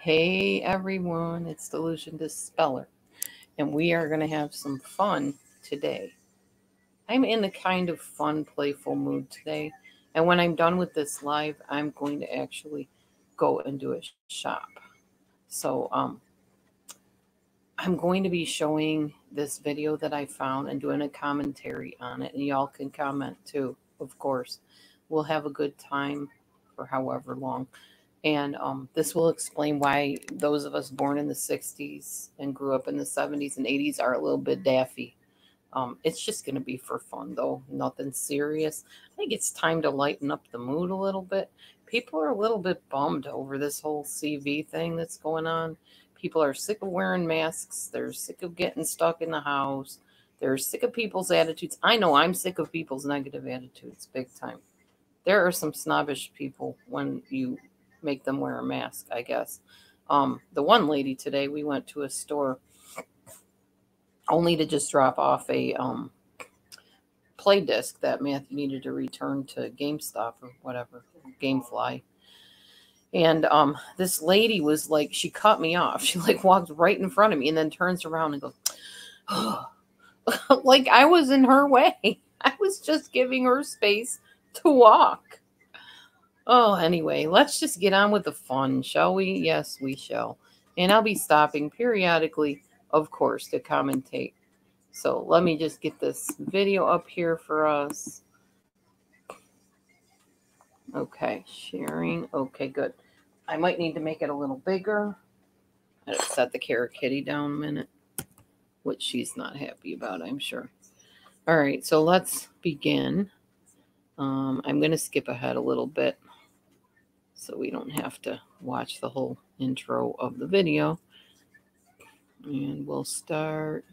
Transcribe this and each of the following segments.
Hey everyone, it's Delusion Dispeller, and we are going to have some fun today. I'm in a kind of fun, playful mood today, and when I'm done with this live, I'm going to actually go and do a shop. So, I'm going to be showing this video that I found and doing a commentary on it, and y'all can comment too, of course. We'll have a good time for however long. And this will explain why those of us born in the 60s and grew up in the 70s and 80s are a little bit daffy. It's just going to be for fun, though. Nothing serious. I think it's time to lighten up the mood a little bit. People are a little bit bummed over this whole CV thing that's going on. People are sick of wearing masks. They're sick of getting stuck in the house. They're sick of people's attitudes. I know I'm sick of people's negative attitudes, big time. There are some snobbish people when you make them wear a mask, I guess. The one lady today, we went to a store only to just drop off a play disc that Matthew needed to return to GameStop or whatever, GameFly. And this lady was like, she cut me off. She like walked right in front of me and then turns around and goes, oh. Like I was in her way. I was just giving her space to walk. Oh, anyway, let's just get on with the fun, shall we? Yes, we shall. And I'll be stopping periodically, of course, to commentate. So let me just get this video up here for us. Okay, sharing. Okay, good. I might need to make it a little bigger. I gotta set the Carrot Kitty down a minute, which she's not happy about, I'm sure. All right, so let's begin. I'm going to skip ahead a little bit so we don't have to watch the whole intro of the video. And we'll start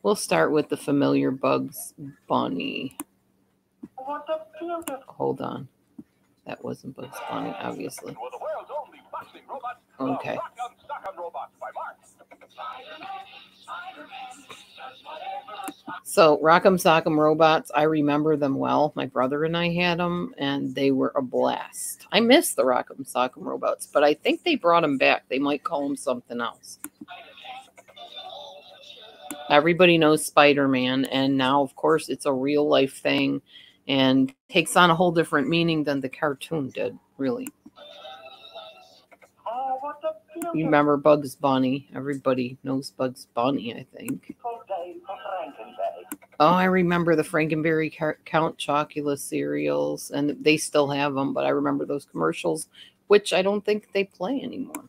with the familiar Bugs Bunny. Hold on. That wasn't Bugs Bunny, obviously. Okay. So, Rock'em Sock'em Robots, I remember them well. My brother and I had them, and they were a blast. I miss the Rock'em Sock'em Robots, but I think they brought them back. They might call them something else. Everybody knows Spider-Man, and now, of course, it's a real-life thing and takes on a whole different meaning than the cartoon did, really. You remember Bugs Bunny. Everybody knows Bugs Bunny, I think. Oh, I remember the Frankenberry Count Chocula cereals, and they still have them, but I remember those commercials, which I don't think they play anymore.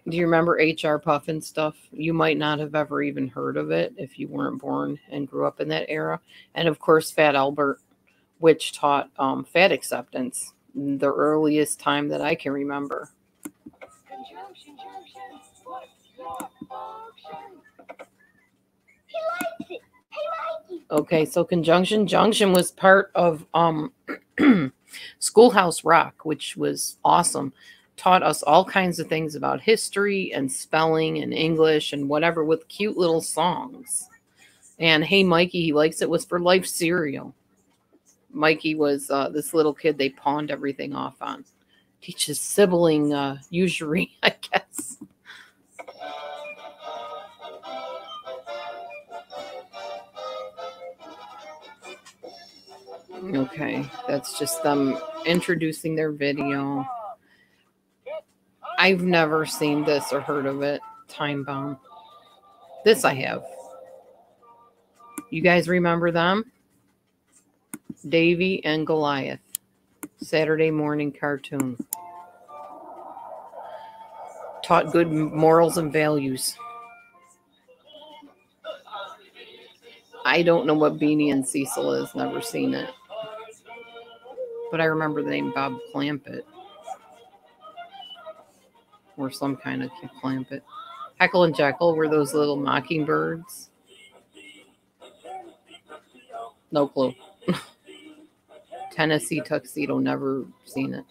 Do you remember HR Puffin stuff? You might not have ever even heard of it if you weren't born and grew up in that era. And of course, Fat Albert, which taught fat acceptance, the earliest time that I can remember. Okay, so Conjunction Junction was part of Schoolhouse Rock, which was awesome. Taught us all kinds of things about history and spelling and English and whatever with cute little songs. And Hey Mikey, He Likes It was for Life cereal. Mikey was this little kid they pawned everything off on. Teaches sibling usury, I guess. Okay, that's just them introducing their video. I've never seen this or heard of it. Time Bomb. This I have. You guys remember them? Davy and Goliath. Saturday morning cartoon. Taught good morals and values. I don't know what Beanie and Cecil is. Never seen it. But I remember the name Bob Clampett. Or some kind of Clampett. Heckle and Jekyll were those little mockingbirds. No clue. Tennessee Tuxedo, never seen it.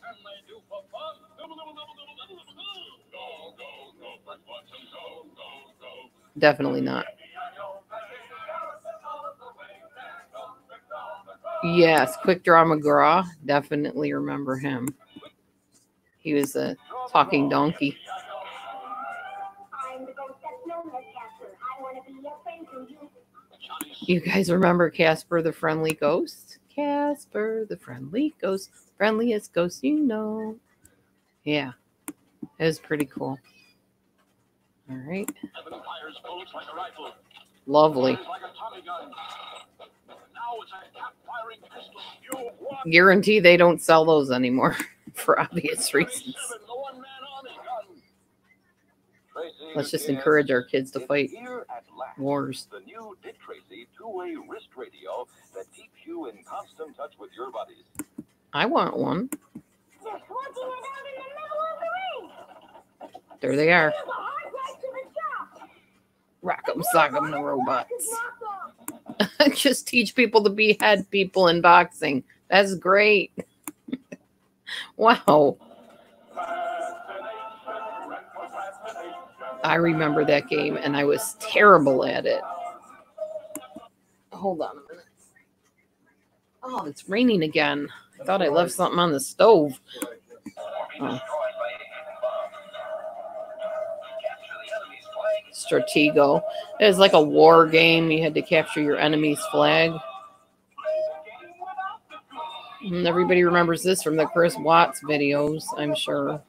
Definitely not. Yes, Quick Draw McGraw. Definitely remember him. He was a talking donkey. You guys remember Casper the Friendly Ghost? Casper the Friendly Ghost. Friendliest ghost you know. Yeah, it was pretty cool. All right. Lovely. Guarantee they don't sell those anymore for obvious reasons. Let's just encourage our kids to fight wars. The new Dick Tracy two-way wrist radio that keeps you in constant touch with your buddies. I want one. There they are. Rock'em sock'em the robots. Just teach people to behead people in boxing. That's great. Wow. I remember that game, and I was terrible at it. Hold on a minute. Oh, it's raining again. I thought I left something on the stove. Oh. Stratego. It was like a war game. You had to capture your enemy's flag. And everybody remembers this from the Chris Watts videos, I'm sure.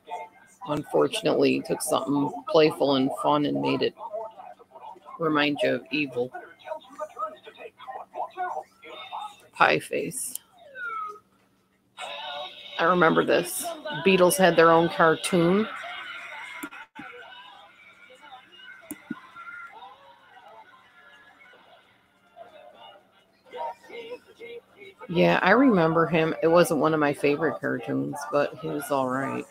Unfortunately, he took something playful and fun and made it remind you of evil. Pie face. I remember this. Beatles had their own cartoon. Yeah, I remember him. It wasn't one of my favorite cartoons, but he was all right.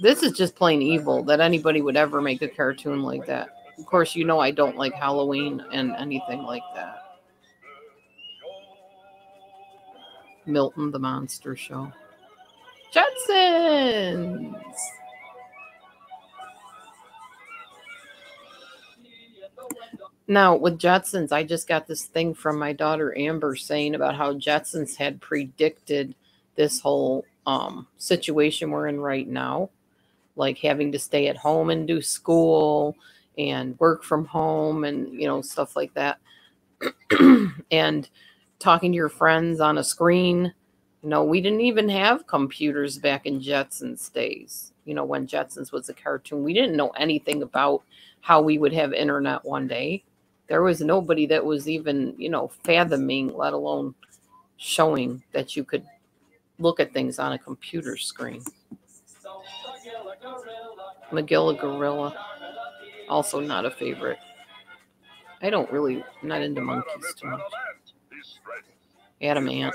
This is just plain evil that anybody would ever make a cartoon like that. Of course, you know I don't like Halloween and anything like that. Milton the Monster Show. Jetsons! Now, with Jetsons, I just got this thing from my daughter Amber saying about how Jetsons had predicted this whole situation we're in right now. Like having to stay at home and do school and work from home and, you know, stuff like that. And talking to your friends on a screen. You know, we didn't even have computers back in Jetsons days. You know, when Jetsons was a cartoon, we didn't know anything about how we would have internet one day. There was nobody that was even, you know, fathoming, let alone showing that you could look at things on a computer screen. Magilla Gorilla, also not a favorite. I don't really, I'm not into monkeys too much. Adamant,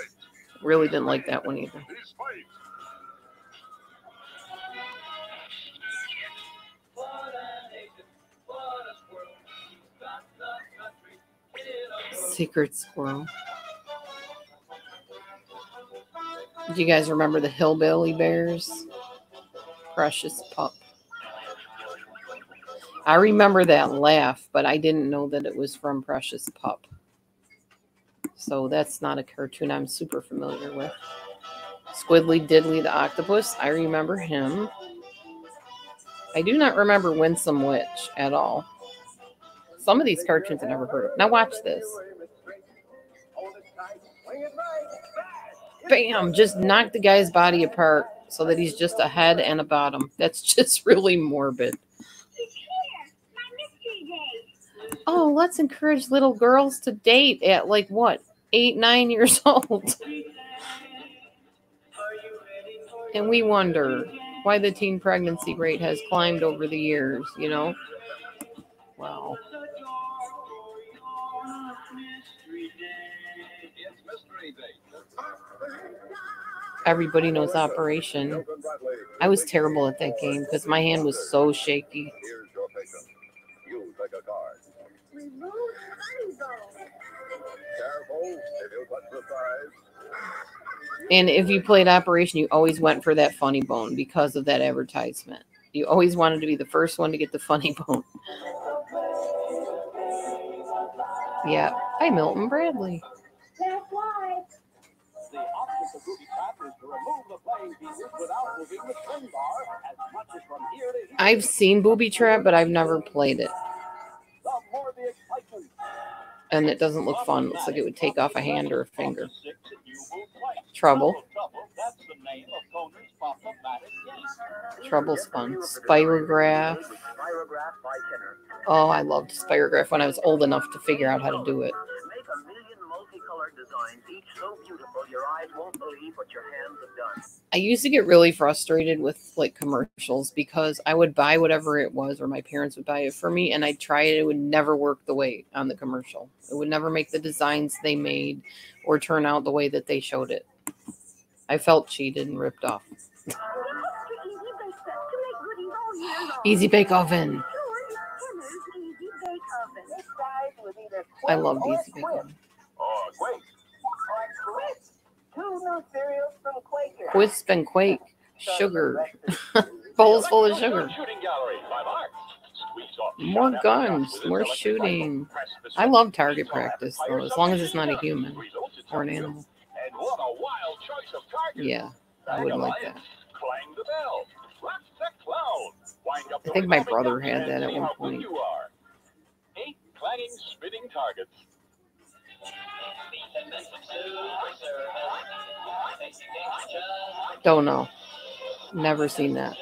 really didn't like that one either. Secret Squirrel. Do you guys remember the Hillbilly Bears? Precious Pup. I remember that laugh, but I didn't know that it was from Precious Pup. So that's not a cartoon I'm super familiar with. Squiddly Diddly the Octopus. I remember him. I do not remember Winsome Witch at all. Some of these cartoons I never heard of. Now watch this. Bam! Just knock the guy's body apart so that he's just a head and a bottom. That's just really morbid. Oh, let's encourage little girls to date at like what? 8, 9 years old. And we wonder why the teen pregnancy rate has climbed over the years, you know? Wow. Everybody knows Operation. I was terrible at that game because my hand was so shaky. And if you played Operation, you always went for that funny bone because of that advertisement. You always wanted to be the first one to get the funny bone. Yeah. Hi, Milton Bradley. of Booby Trap is to remove the playing pieces without moving the spin bar as much as from here to here. I've seen Booby Trap, but I've never played it. The more the excitement. And it doesn't look fun. It looks like it would take off a hand or a finger. Trouble. That's the name of Conan's pop-o-matic game. Trouble's fun. Spirograph. Oh, I loved Spirograph when I was old enough to figure out how to do it. Make a million multicolored designs, each so beautiful your eyes won't believe what your hands have done. I used to get really frustrated with like commercials because I would buy whatever it was, or my parents would buy it for me, and I'd try it. It would never work the way on the commercial. It would never make the designs they made or turn out the way that they showed it. I felt cheated and ripped off. Easy Bake Oven. I loved Easy Bake Oven. Oh, Quake. Two new cereals from Quaker. Quisp and Quake. Sugar. Bowls full of sugar. Shooting gallery by Mark. More guns. More shooting. I love target practice, though, as long as it's not a human or an animal. And what a wild choice of targets. Yeah, I would like that. Clang the bell. Slap the clown. Wind up I think my brother had that at one point. 8 clanging spinning targets. Don't know. Never seen that.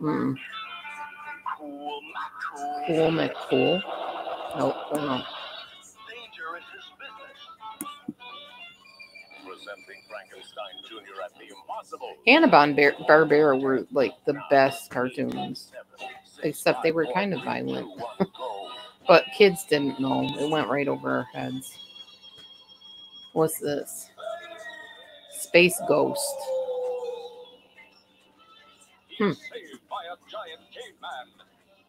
Mm. Cool McCool. Nope, don't know. Danger is his business. Presenting Frankenstein Jr. at the impossible. Hanna-Barbera were like the best cartoons, except they were kind of violent. But kids didn't know. It went right over our heads. What's this? Space Ghost. Saved by a giant caveman.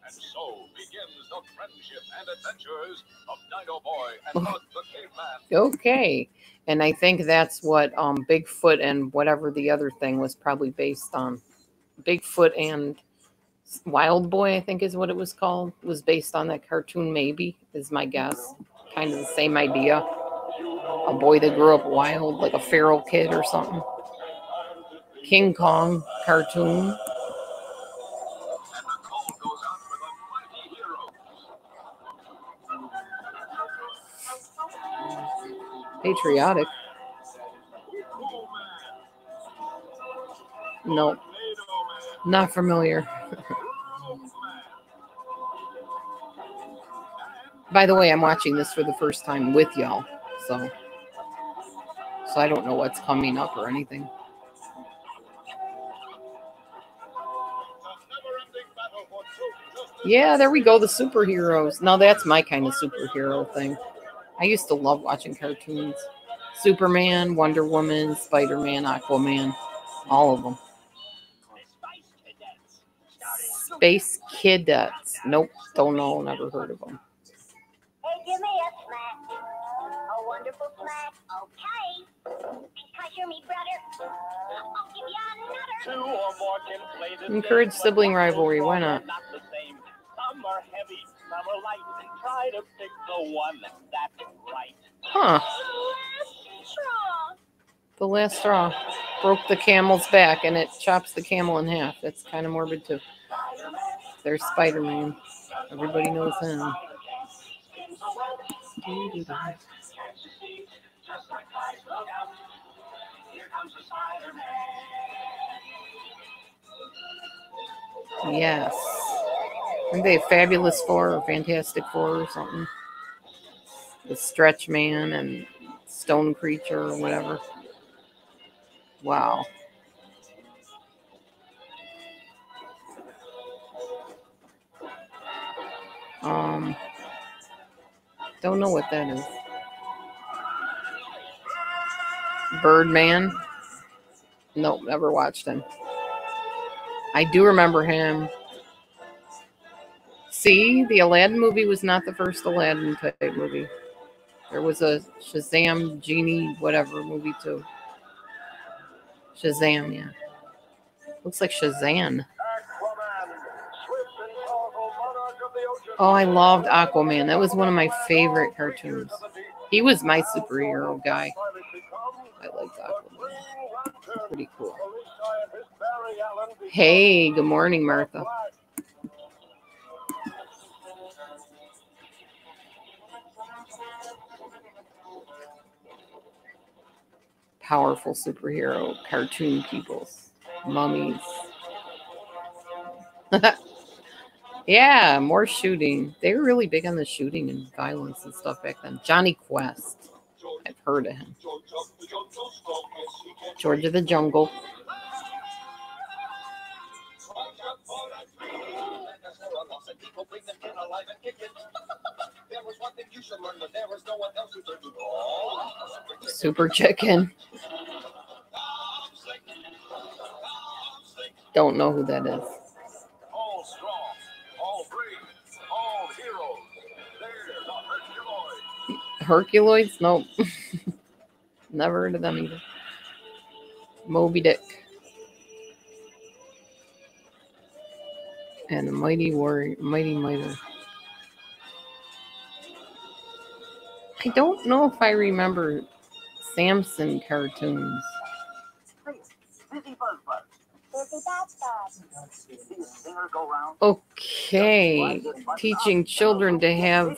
And so begins the friendship and adventures of Dino Boy and Bug the Caveman. Okay. And I think that's what Bigfoot and whatever the other thing was probably based on. Bigfoot and Wild Boy, I think is what it was called, was based on that cartoon, maybe, is my guess. Kind of the same idea. A boy that grew up wild, like a feral kid or something. King Kong cartoon. Patriotic. Nope. Not familiar. By the way, I'm watching this for the first time with y'all, so I don't know what's coming up or anything. Yeah, there we go, the superheroes. Now that's my kind of superhero thing. I used to love watching cartoons. Superman, Wonder Woman, Spider-Man, Aquaman, all of them. Space Cadets. Nope, don't know, never heard of them. Hey, give me a snack. A wonderful snack. Okay. Because you're me, brother. I'll give you another. 2 or more can play this. Encourage sibling rivalry, why not? Not the same. Some are heavy, some are light. And try to pick the one that's right. Huh. The last straw broke the camel's back, and it chops the camel in half. That's kind of morbid, too. There's Spider-Man. Everybody knows him. Yes. I think they have Fabulous Four or Fantastic Four or something. The Stretch Man and Stone Creature or whatever. Wow. Don't know what that is. Birdman. Nope, never watched him. I do remember him. See, the Aladdin movie was not the first Aladdin type movie. There was a Shazam, Genie, whatever movie too. Shazam, yeah. Looks like Shazam. Aquaman, swift and Oh, I loved Aquaman. That was one of my favorite cartoons. He was my superhero guy. I liked Aquaman. Pretty cool. Hey, good morning, Martha. Powerful superhero cartoon peoples. Mummies. Yeah, more shooting. They were really big on the shooting and violence and stuff back then. Johnny Quest. I've heard of him. George of the Jungle. Super Chicken. Don't know who that is. All strong, all brave, all heroes. They're the Herculoids. Herculoids? Nope. Never heard of them either. Moby Dick. And the Mighty Warrior, Mighty Mitre. I don't know if I remember Samson cartoons. Okay, teaching children to have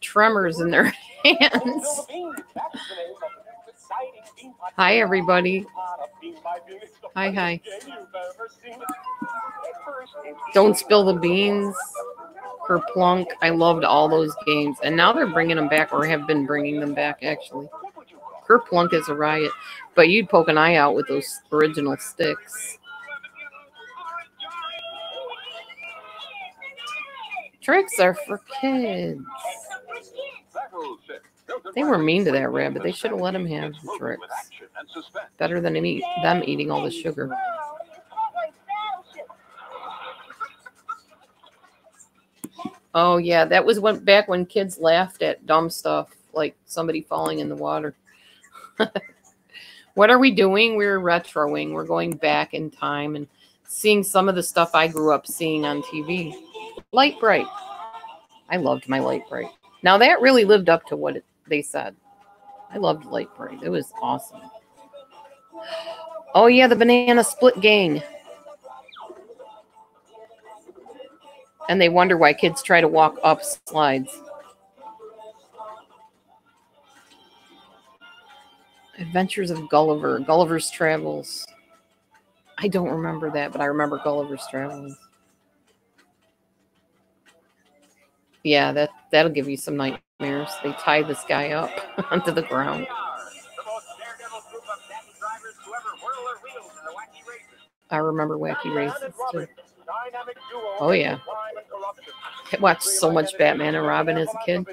tremors in their hands. Hi, everybody. Hi. Don't Spill the Beans. Kerplunk. I loved all those games. And now they're bringing them back, or have been bringing them back, actually. Kerplunk is a riot. But you'd poke an eye out with those original sticks. Tricks are for kids. They were mean to that rabbit. They should have let him have the tricks. Better than them eating all the sugar. Oh, yeah. That was back when kids laughed at dumb stuff, like somebody falling in the water. What are we doing? We're retroing. We're going back in time and seeing some of the stuff I grew up seeing on TV. Light Bright. I loved my Light Bright. Now, that really lived up to what they said. I loved Light Bright. It was awesome. Oh, yeah, the Banana Split Gang. And they wonder why kids try to walk up slides. Adventures of Gulliver. Gulliver's Travels. I don't remember that, but I remember Gulliver's Travels. Yeah, that'll give you some nightmares. They tie this guy up onto the ground. I remember Wacky Races too. Oh yeah. I watched so much Batman and Robin as a kid.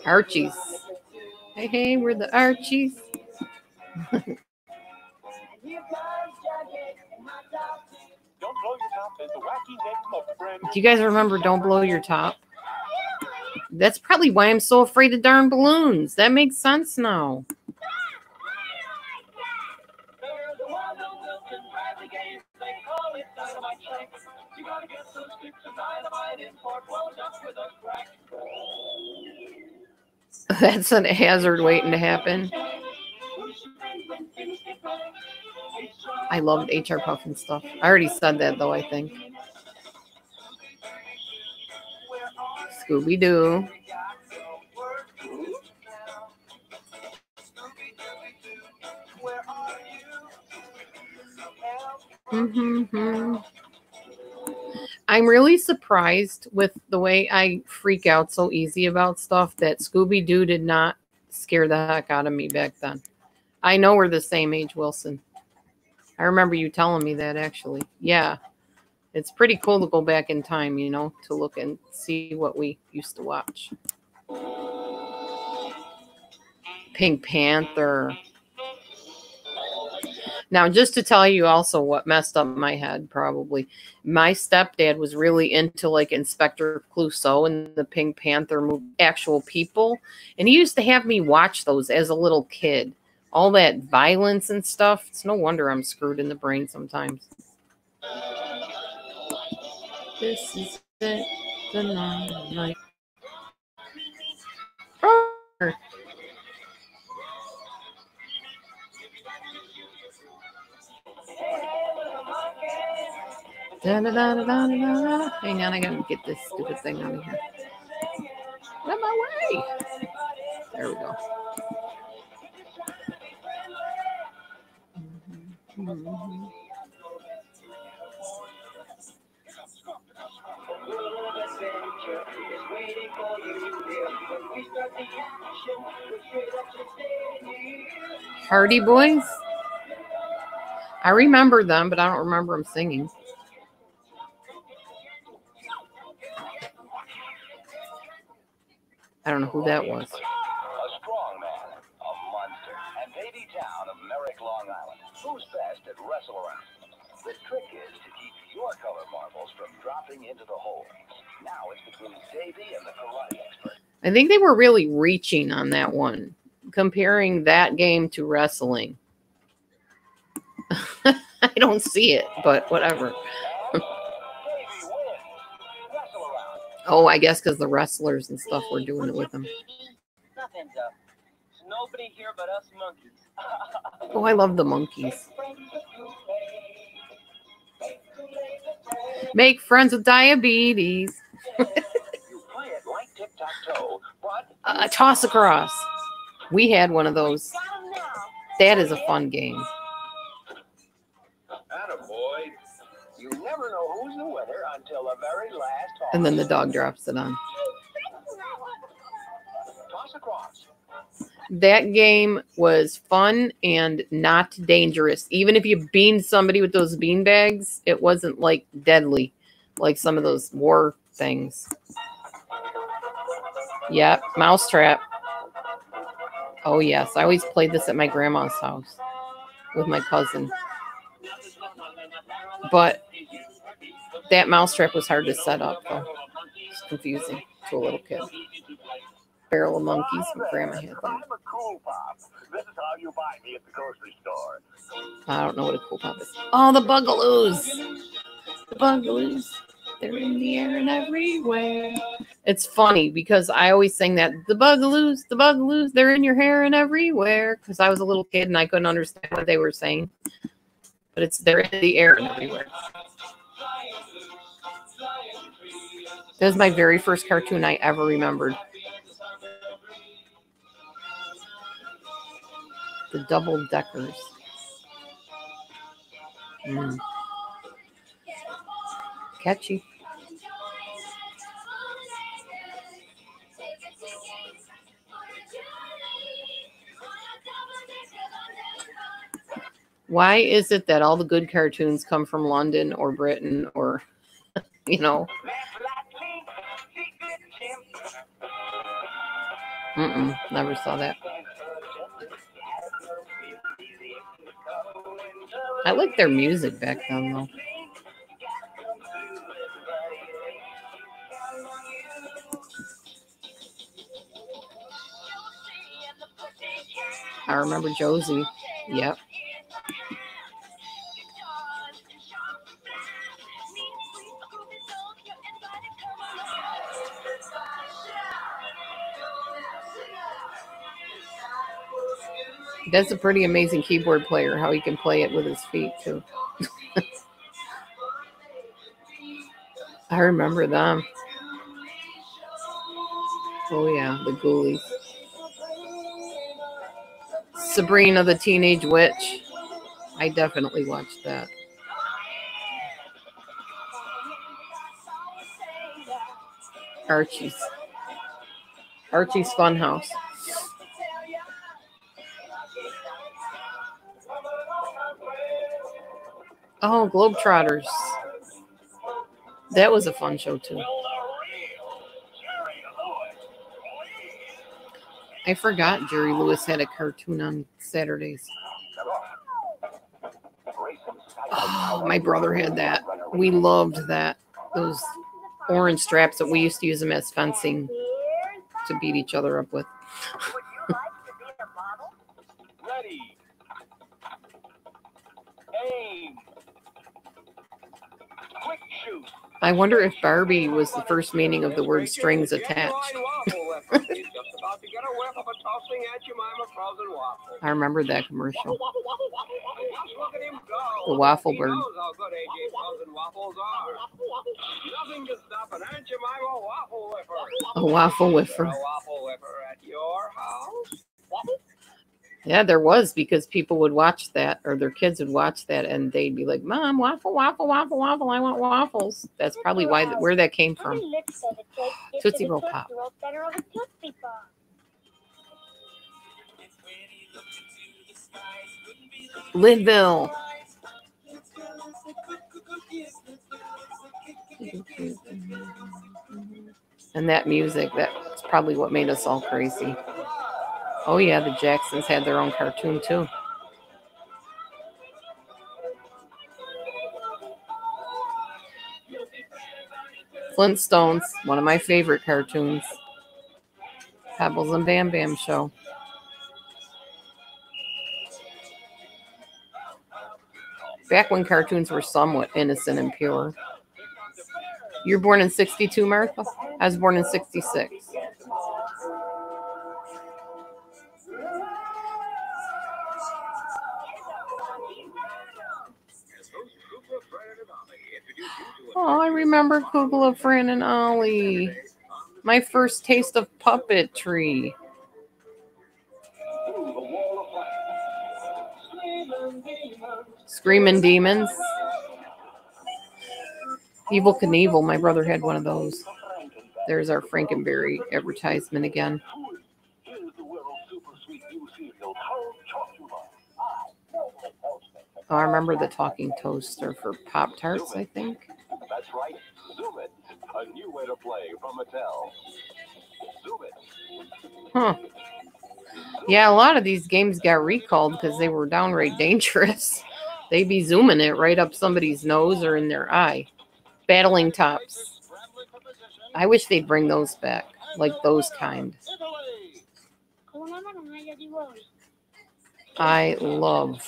Archies. Hey, we're the Archies. Do you guys remember Don't Blow Your Top? That's probably why I'm so afraid of darn balloons. That makes sense now. That's a hazard waiting to happen. I loved HR Puff and stuff. I already said that, though, I think. Scooby-Doo. I'm really surprised with the way I freak out so easy about stuff that Scooby-Doo did not scare the heck out of me back then. I know we're the same age, Wilson. I remember you telling me that, actually. Yeah. It's pretty cool to go back in time, you know, to look and see what we used to watch. Pink Panther. Now, just to tell you also what messed up my head, probably, my stepdad was really into like Inspector Clouseau and the Pink Panther movie, actual people. And he used to have me watch those as a little kid all that violence and stuff. It's no wonder I'm screwed in the brain sometimes. This is it, the night. Da, da, da, da, da, da. Hang on, I gotta get this stupid thing out of here. Out of my way. There we go. Mm-hmm. Hardy Boys? I remember them, but I don't remember them singing. I don't know who that was. A strong man, a monster, and baby town of Merrick, Long Island. Who's best at wrestle around? The trick is to keep your color marbles from dropping into the hole. Now it's between Davey and the karate expert. I think they were really reaching on that one, comparing that game to wrestling. I don't see it, but whatever. Oh, I guess because the wrestlers and stuff were doing it with them. Nothing's up. There's nobody here but us monkeys. Oh, I love the monkeys. Make friends with diabetes. Toss across. We had one of those. That is a fun game. Attaboy. You never know who's the winner until the very last toss. And then the dog drops it on. Toss across. That game was fun and not dangerous. Even if you beamed somebody with those bean bags, it wasn't like deadly, like some of those war things. Yep, Mousetrap. Oh yes, I always played this at my grandma's house with my cousin. But that Mousetrap was hard to set up, though. It's confusing to a little kid. Barrel of monkeys, my grandma had that. I'm a Cool Pop. This is how you buy me at the grocery store. I don't know what a Cool Pop is. Oh, the Bugaloos. The Bugaloos. They're in the air and everywhere. It's funny because I always sing that. The Bugaloos, they're in your hair and everywhere. Because I was a little kid and I couldn't understand what they were saying. But they're in the air and everywhere. That was my very first cartoon I ever remembered. The Double Deckers. Catchy. Why is it that all the good cartoons come from London or Britain or, you know? Never saw that. I like their music back then, though. I remember Josie. Yep. That's a pretty amazing keyboard player, how he can play it with his feet, too. I remember them. Oh, yeah, the Ghoulies. Sabrina the Teenage Witch. I definitely watched that. Archie's Funhouse. Oh, Globetrotters. That was a fun show, too. I forgot Jerry Lewis had a cartoon on Saturdays. Oh, my brother had that. We loved that. Those orange straps that we used to use them as fencing to beat each other up with. Ready. I wonder if Barbie was the first meaning of the word strings attached. I remember that commercial. The Waffle Bird. A waffle whiffer. Yeah, there was, because people would watch that, or their kids would watch that, and they'd be like, "Mom, waffle, waffle, waffle, waffle. I want waffles." That's probably where that came from. Tootsie Roll Pop. Lidville. And that music, that's probably what made us all crazy. Oh yeah, the Jacksons had their own cartoon too. Flintstones, one of my favorite cartoons. Pebbles and Bam Bam Show. Back when cartoons were somewhat innocent and pure. You're born in 62, Martha? I was born in 66. Oh, I remember Kugla, Fran, and Ollie. My first taste of puppetry. Screaming Demons. Evil Knievel. My brother had one of those. There's our Frankenberry advertisement again. Oh, I remember the talking toaster for Pop-Tarts, I think. That's right, Zoom It, a new way to play from Mattel. Zoom It. Huh. Yeah, a lot of these games got recalled because they were downright dangerous. They'd be zooming it right up somebody's nose or in their eye. Battling Tops. I wish they'd bring those back, like those kind. I love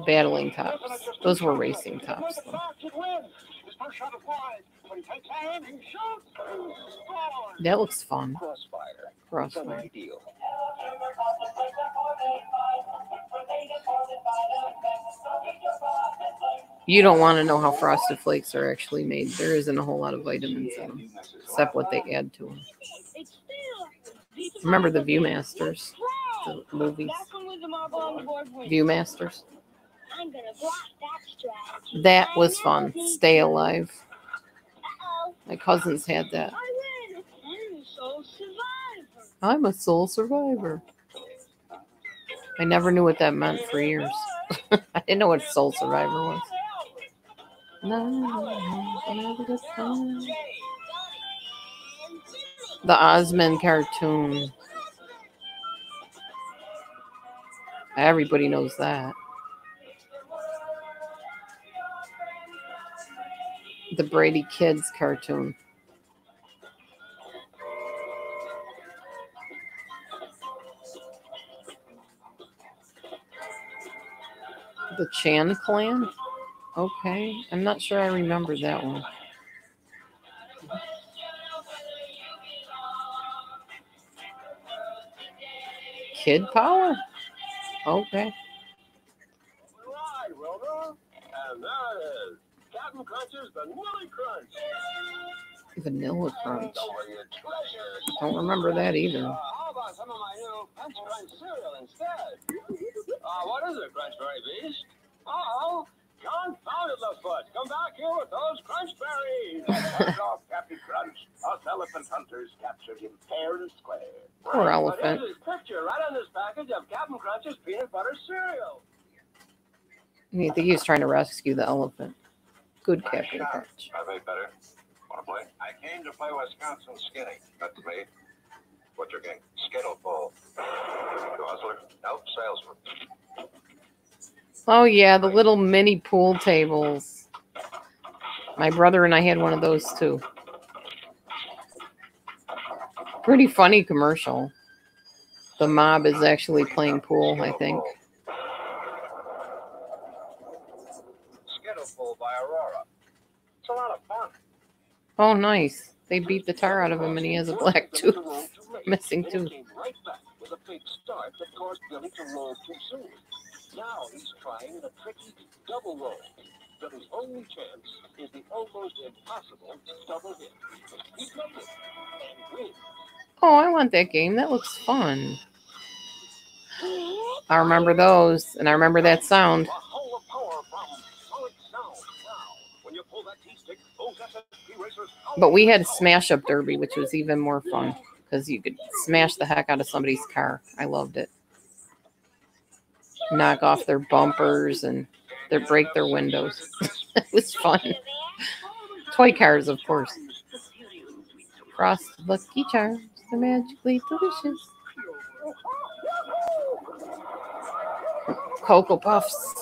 Battling Tops. Those were racing tops, though. That looks fun. Crossfire. You don't want to know how Frosted Flakes are actually made. There isn't a whole lot of vitamins in them, except what they add to them. Remember the Viewmasters, the movies? Viewmasters. That was fun. Stay Alive. My cousins had that. I'm a soul survivor. I never knew what that meant for years. I didn't know what soul survivor was. The Osmond cartoon. Everybody knows that. The Brady Kids cartoon. The Chan Clan? Okay. I'm not sure I remember that one. Kid Power? Okay. Right, Wilbur. And that is Captain Crunch's Vanilla Crunch. Vanilla Crunch. Don't worry, your treasures. Don't remember that either. How about some of my new Crunch Crunch cereal instead? What is it, Crunchberry Beast? Uh-oh. Confounded Leftfoot. Come back here with those Crunch Berries. Hands off, Captain Crunch. Us elephant hunters captured him fair and square. Poor elephant. There's his picture right on this package of Captain Crunch's peanut butter cereal. I think he was trying to rescue the elephant. Good Captain Crunch. I made better. Want to play? I came to play Wisconsin Skinny. That's me. What's your game? Skittle Bowl. Guzzler? Nope, salesman. Oh, yeah, the little mini pool tables. My brother and I had one of those, too. Pretty funny commercial. The mob is actually playing pool, I think. Skittle Bowl by Aurora. It's a lot of fun. Oh, nice. They beat the tar out of him, and he has a black tooth, missing tooth. Came right back with a big start that caused Billy to roll too soon. Now he's trying a tricky double roll. Billy's only chance is the almost impossible double hit. He does it and wins. Oh, I want that game. That looks fun. I remember those, and I remember that sound. A howl of power from Solid Sound. Now, when you pull that T-stick, those SSP racers howl But we had with power. Smash Up Derby, which was even more fun because you could smash the heck out of somebody's car. I loved it. Knock off their bumpers and break their windows. It was fun. Toy cars, of course. Frost Lucky Charms, they're magically delicious. Cocoa Puffs.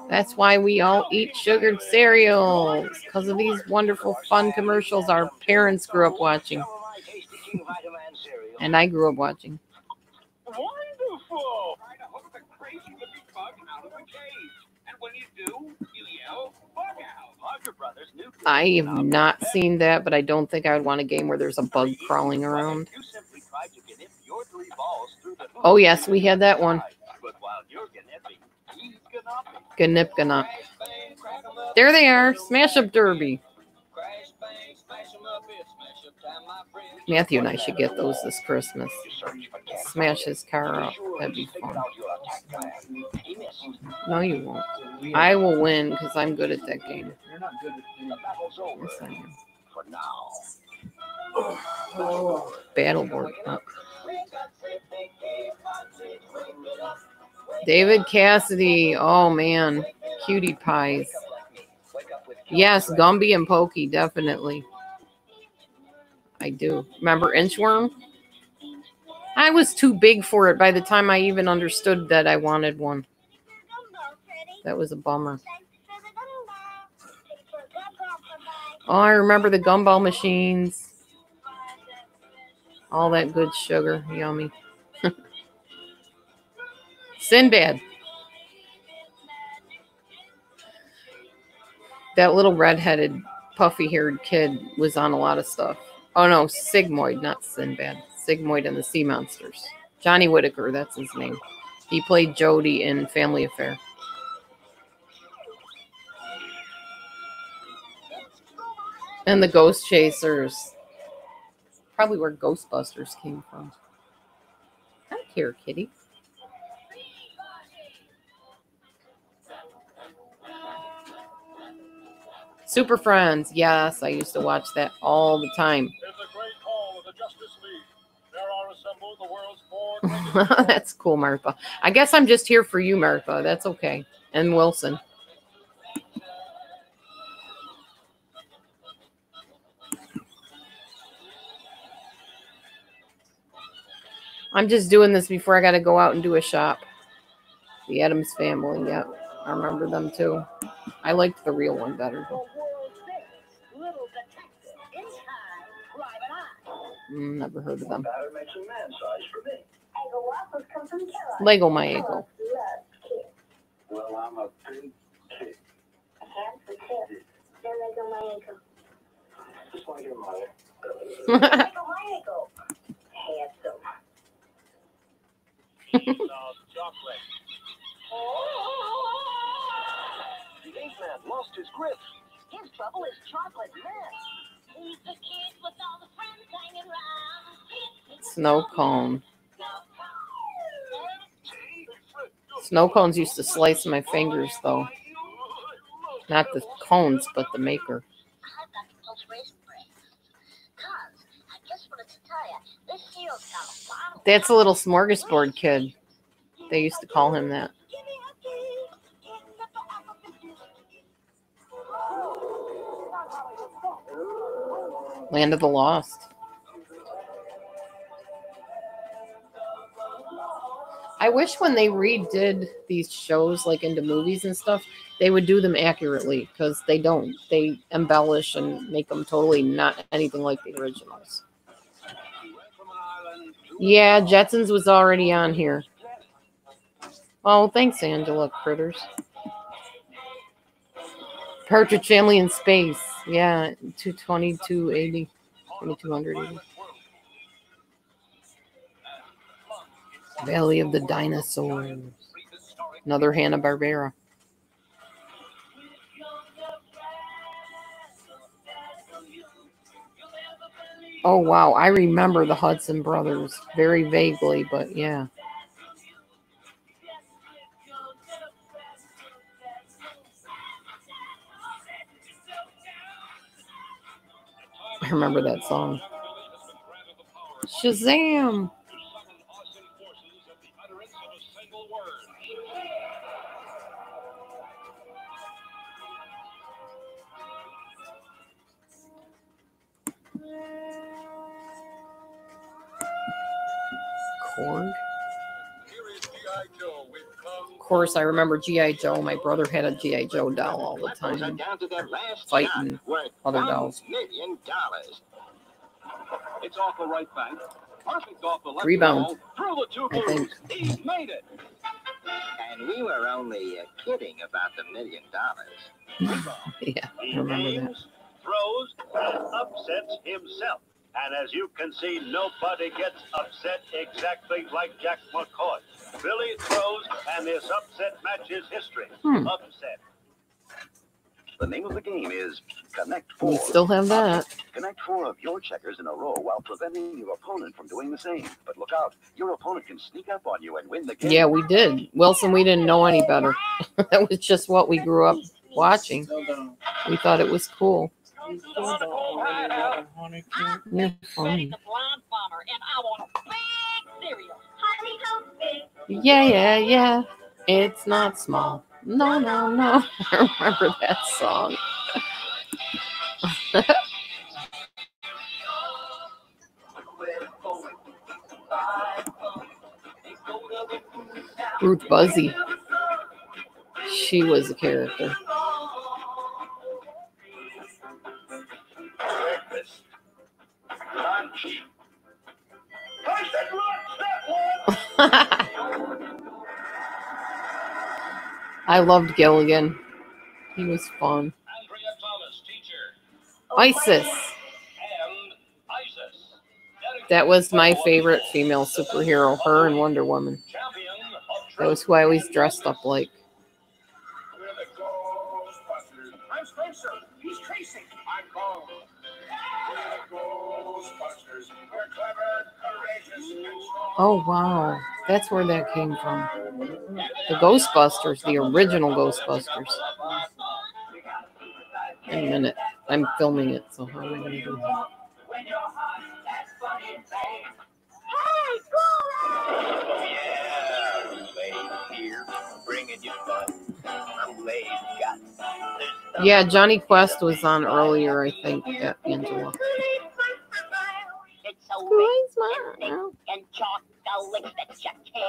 That's why we all eat sugared cereals, because of these wonderful, fun commercials our parents grew up watching. And I grew up watching. Wonderful! Try to hook the crazy looking bug out of the cage. And when you do, you yell, bug out. Parker Brothers new. I have not seen that, but I don't think I would want a game where there's a bug crawling around. You simply tried to get your 3 balls through the hoop. Oh, yes, we had that one. But while you're gnipping, he's gnopping. Gnip Gnop. There they are. Smash Up Derby. Matthew and I should get those this Christmas. Smash his car up. That'd be fun. No, you won't. I will win because I'm good at that game. You're not good at the battle's over. Yes, I am. For now. Battleboard. David Cassidy. Oh, man. Cutie pies. Yes, Gumby and Pokey, definitely. I do. Remember Inchworm? I was too big for it by the time I even understood that I wanted one. That was a bummer. Oh, I remember the gumball machines. All that good sugar. Yummy. Sinbad. That little redheaded, puffy-haired kid was on a lot of stuff. Oh, no, Sigmoid, not Sinbad. Sigmoid and the Sea Monsters. Johnny Whitaker, that's his name. He played Jody in Family Affair. And the Ghost Chasers. Probably where Ghostbusters came from. Hi, here, kitty. Super Friends. Yes, I used to watch that all the time. In the great hall of the Justice League, there are assembled the world's 4 greatest. That's cool, Martha. I guess I'm just here for you, Martha. That's okay. And Wilson. I'm just doing this before I got to go out and do a shop. The Addams Family, yep. I remember them too. I liked the real one better. Though. Little detective in time, private eye. Never heard of them. Batter makes a man size for me. Eggo waffles come from Kellogg's. Lego My Eggo. Loves kids. Well, I'm a big kid. Handsome too. They're Lego My Eggo. Just like your mother. Lego My Eggo. Handsome. Chocolate. The Ink Man lost his grip. His trouble is chocolate mess. He's the kid with all the friends hanging around. Snow cone. Snow cones used to slice my fingers, though. Not the cones, but the maker. I've got the Pulse Raisin Bread. Cuz, I just wanted to tell you, this cereal's got a bottle. That's a little smorgasbord kid. They used to call him that. Land of the Lost. I wish when they redid these shows like into movies and stuff, they would do them accurately, because they don't. They embellish and make them totally not anything like the originals. Yeah, Jetsons was already on here. Oh, thanks, Angela Critters. Partridge Family in Space. Yeah, 2280. 2280. Valley of the Dinosaurs. Another Hanna-Barbera. Oh, wow. I remember the Hudson Brothers very vaguely, but yeah. I remember that song. Shazam! Korg? Of course, I remember G.I. Joe. My brother had a G.I. Joe doll all the time, fighting other dolls. $1 million. It's off the right bank. Perfect off the left Rebound, wall. Through the two I think. blues. He's made it. And we were only kidding about the $1 million. Yeah, I He remember that. aims, throws, and upsets himself. And as you can see, nobody gets upset exactly like Jack McCoy. Billy throws, and this upset matches history. Upset. The name of the game is Connect We 4. still have that. Connect 4 of your checkers in a row while preventing your opponent from doing the same. But look out, your opponent can sneak up on you and win the game. Yeah, we did. Wilson, we didn't know any better. That was just what we grew up watching. We thought it was cool. You're funny. Yeah, yeah, yeah. It's not small. No, no, no. I remember that song. Ruth Buzzy. She was a character. I loved Gilligan. He was fun. Andrea Thomas, teacher. Isis. And Isis. That was my favorite female superhero. Her and Wonder Woman. Champion of That was who I always dressed up like. We're the Ghostbusters. I'm Spencer. He's Tracy. I'm Cole. We're the Ghostbusters. We're clever, courageous, and strong. Oh, wow. That's where that came from. The Ghostbusters, the original Ghostbusters. Wait a minute. I'm filming it, so how am I going to do that? Yeah, Johnny Quest was on earlier, I think, at Angela. It's so big and chocolate that you can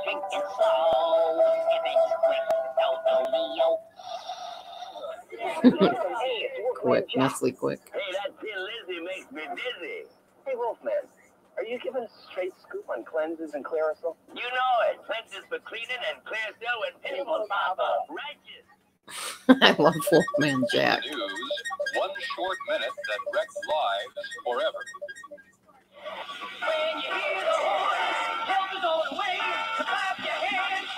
drink it slow. If it's quick, don't Quick, Nestle Quick. Hey, that Tin Lizzy makes me dizzy. Hey, Wolfman, are you giving us a straight scoop on cleanses and Clearasil? You know it. Cleanses for cleaning and Clearasil when people pop up. Righteous. I love Wolfman Jack. News, one short minute that wrecked lives forever. When you hear the horn, help is on the way. Clap your hands.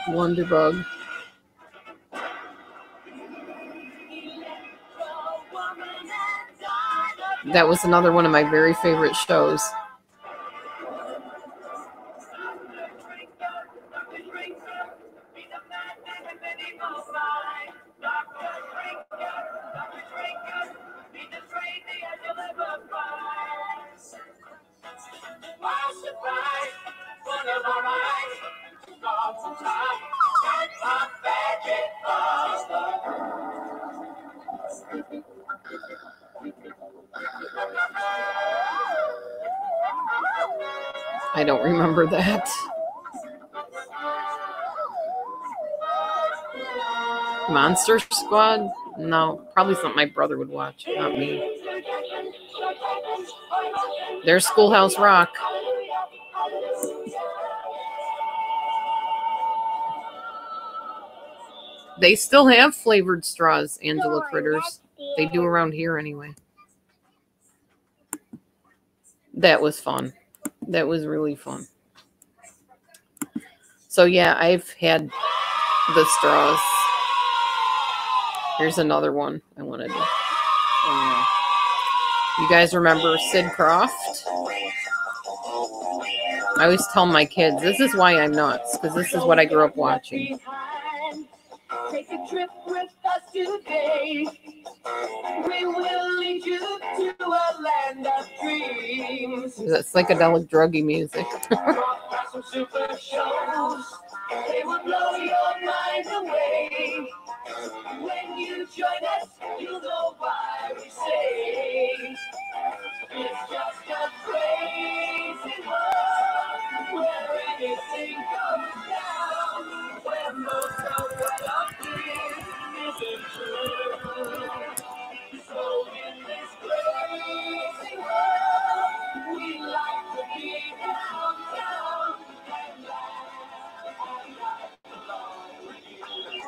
Wonderbug. That was another one of my very favorite shows. I don't remember that. Monster Squad? No, probably something my brother would watch, not me. There's Schoolhouse Rock. They still have flavored straws, Angela Critters. They do around here anyway. That was fun. That was really fun. So yeah, I've had the straws. Here's another one I want to do. You guys remember Sid Croft? I always tell my kids, this is why I'm nuts, because this is what I grew up watching. Take a trip with us today. We will lead you to a land of dreams. That's psychedelic druggy music. Some super shows. They will blow your mind away. When you join us, you'll know why we say it's just a crazy world where anything goes down. Where most of what appears isn't true. So in this crazy world, we like to be downtown and laugh along with you.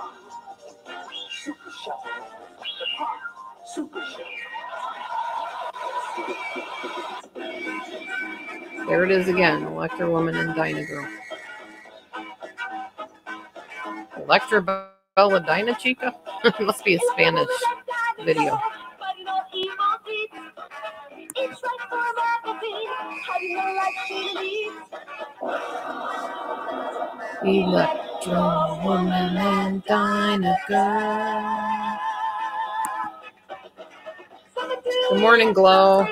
Super Show. Super Show. There it is again, Electra Woman and Dyna Girl. Electra Bella Dyna Chica? It must be a Spanish video. Electra Woman and Dyna Girl. Good morning, Glow.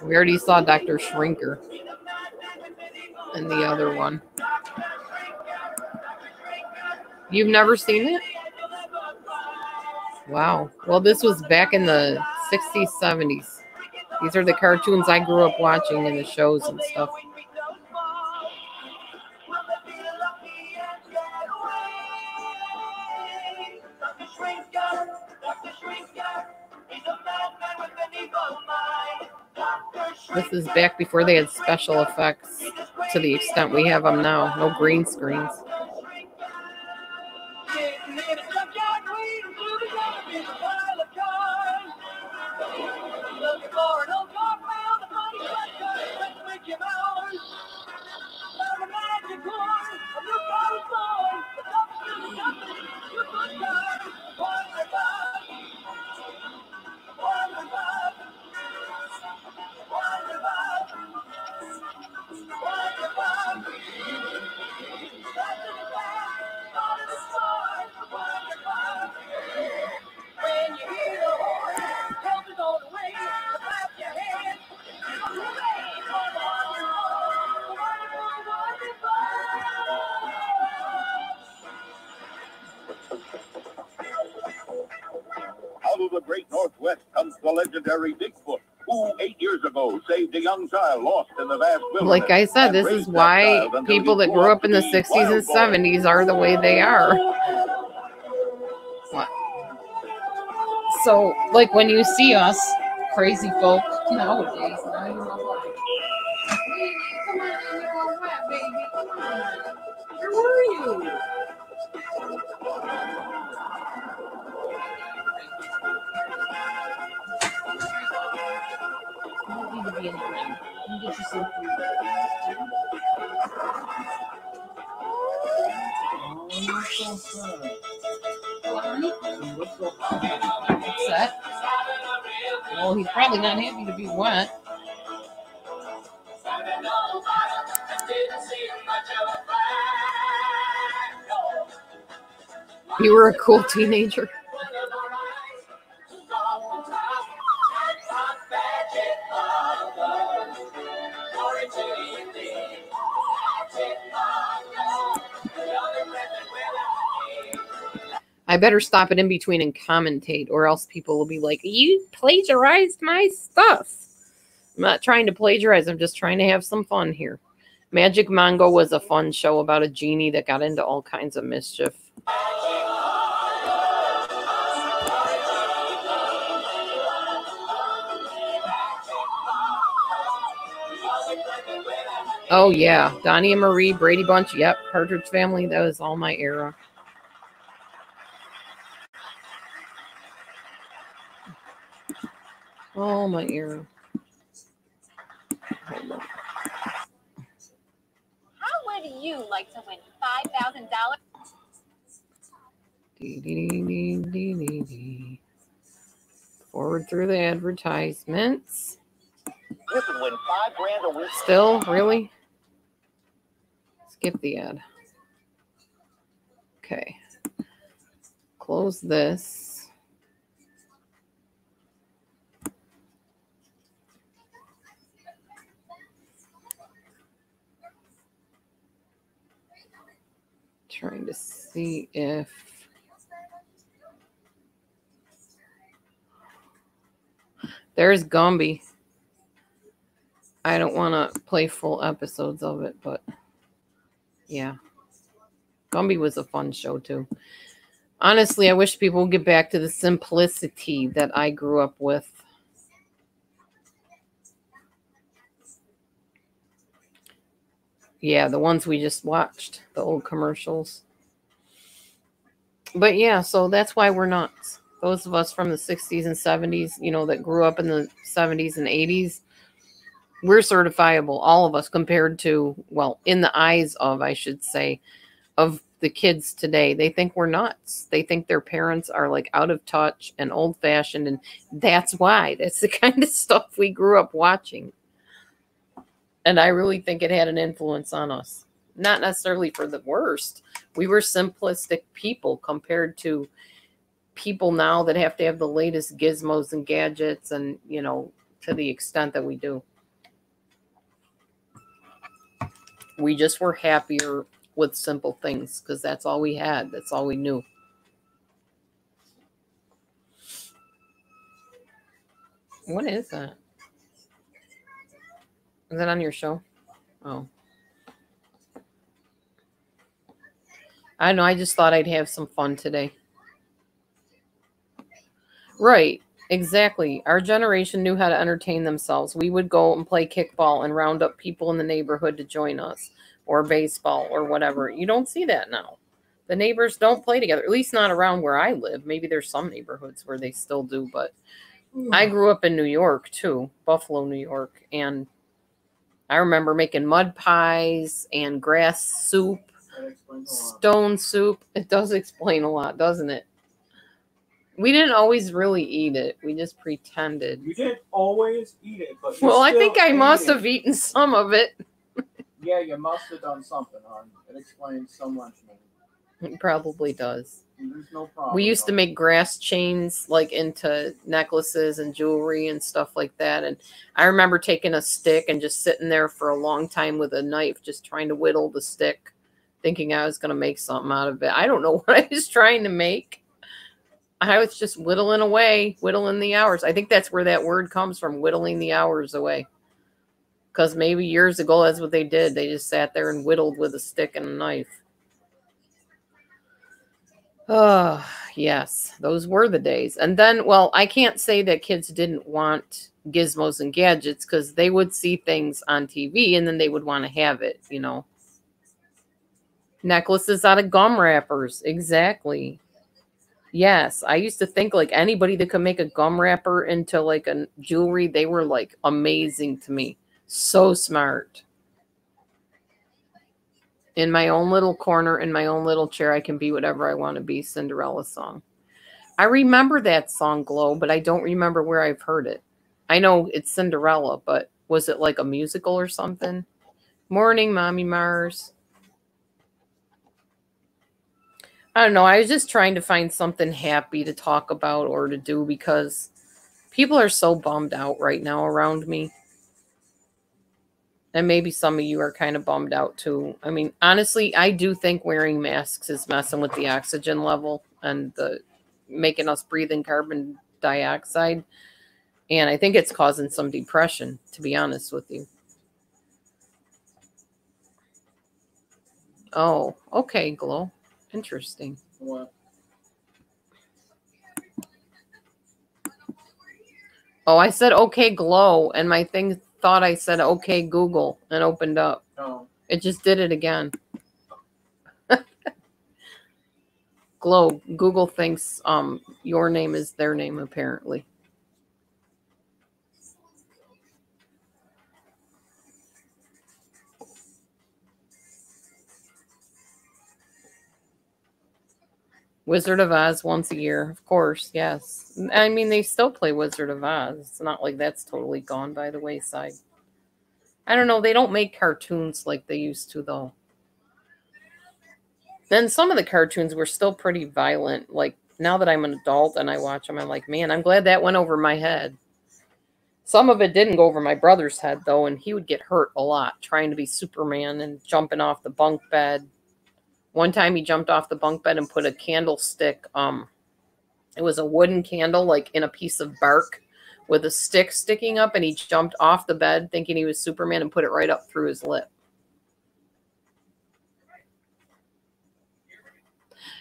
We already saw Dr. Shrinker and the other one. You've never seen it? Wow. Well, this was back in the 60s, 70s. These are the cartoons I grew up watching in the shows and stuff. This is back before they had special effects to the extent we have them now. No green screens. Out of the great Northwest comes the legendary Bigfoot, who 8 years ago saved a young child lost in the vast wilderness. Like I said, this is why people that grew up in the 60s and 70s are the way they are. What? So, like when you see us, crazy folk nowadays, now you know why. Baby, come on in, you're all wet, baby. Come on. Where were you? You don't need to be in the rain. You can get yourself through Upset? Well, he's probably not happy to be wet. You were a cool teenager. I better stop it in between and commentate, or else people will be like, you plagiarized my stuff. I'm not trying to plagiarize. I'm just trying to have some fun here. Magic Mango was a fun show about a genie that got into all kinds of mischief. Oh, yeah. Donnie and Marie, Brady Bunch. Yep. Partridge Family. That was all my era. All my era. Hold on. How would you like to win $5,000? Forward through the advertisements. You can win $5,000 a week. Still, really? Skip the ad. Okay. Close this. Trying to see if there's Gumby. I don't want to play full episodes of it, but yeah. Gumby was a fun show too. Honestly, I wish people would get back to the simplicity that I grew up with. Yeah, the ones we just watched, the old commercials. But yeah, so that's why we're nuts. Those of us from the 60s and 70s, you know, that grew up in the 70s and 80s, we're certifiable, all of us, compared to, well, in the eyes of, I should say, of the kids today. They think we're nuts. They think their parents are like out of touch and old fashioned. And that's why. That's the kind of stuff we grew up watching. And I really think it had an influence on us. Not necessarily for the worst. We were simplistic people compared to people now that have to have the latest gizmos and gadgets and, you know, to the extent that we do. We just were happier with simple things because that's all we had. That's all we knew. What is that? Is that on your show? Oh. I don't know. I just thought I'd have some fun today. Right. Exactly. Our generation knew how to entertain themselves. We would go and play kickball and round up people in the neighborhood to join us, or baseball or whatever. You don't see that now. The neighbors don't play together, at least not around where I live. Maybe there's some neighborhoods where they still do, but I grew up in New York too, Buffalo, New York, and I remember making mud pies and grass soup, stone soup. It does explain a lot, doesn't it? We didn't always really eat it. We just pretended. You didn't always eat it, but well, I think I must have eaten some of it. Yeah, you must have done something, hon. It explains so much, man. It probably does. There's no problem. We used to make grass chains like into necklaces and jewelry and stuff like that. And I remember taking a stick and just sitting there for a long time with a knife, just trying to whittle the stick, thinking I was going to make something out of it. I don't know what I was trying to make. I was just whittling away, whittling the hours. I think that's where that word comes from, whittling the hours away. Because maybe years ago, that's what they did. They just sat there and whittled with a stick and a knife. Oh, yes, those were the days. And then, well, I can't say that kids didn't want gizmos and gadgets because they would see things on TV and then they would want to have it, you know. Necklaces out of gum wrappers. Exactly. Yes, I used to think like anybody that could make a gum wrapper into like a jewelry, they were like amazing to me. So smart. In my own little corner, in my own little chair, I can be whatever I want to be. Cinderella song. I remember that song, Glow, but I don't remember where I've heard it. I know it's Cinderella, but was it like a musical or something? Morning, Mommy Mars. I don't know. I was just trying to find something happy to talk about or to do because people are so bummed out right now around me. And maybe some of you are kind of bummed out too. I mean, honestly, I do think wearing masks is messing with the oxygen level and making us breathe in carbon dioxide. And I think it's causing some depression, to be honest with you. Oh, okay, Glow. Interesting. What? Oh, I said okay, Glow, and my thing thought I said okay, Google, and opened up. Oh. It just did it again. Glow, Google thinks your name is their name, apparently. Wizard of Oz once a year, of course, yes. I mean, they still play Wizard of Oz. It's not like that's totally gone by the wayside. I don't know. They don't make cartoons like they used to, though. Then some of the cartoons were still pretty violent. Like, now that I'm an adult and I watch them, I'm like, man, I'm glad that went over my head. Some of it didn't go over my brother's head, though, and he would get hurt a lot trying to be Superman and jumping off the bunk bed. One time he jumped off the bunk bed and put a candlestick, it was a wooden candle, like in a piece of bark with a stick sticking up, and he jumped off the bed thinking he was Superman and put it right up through his lip.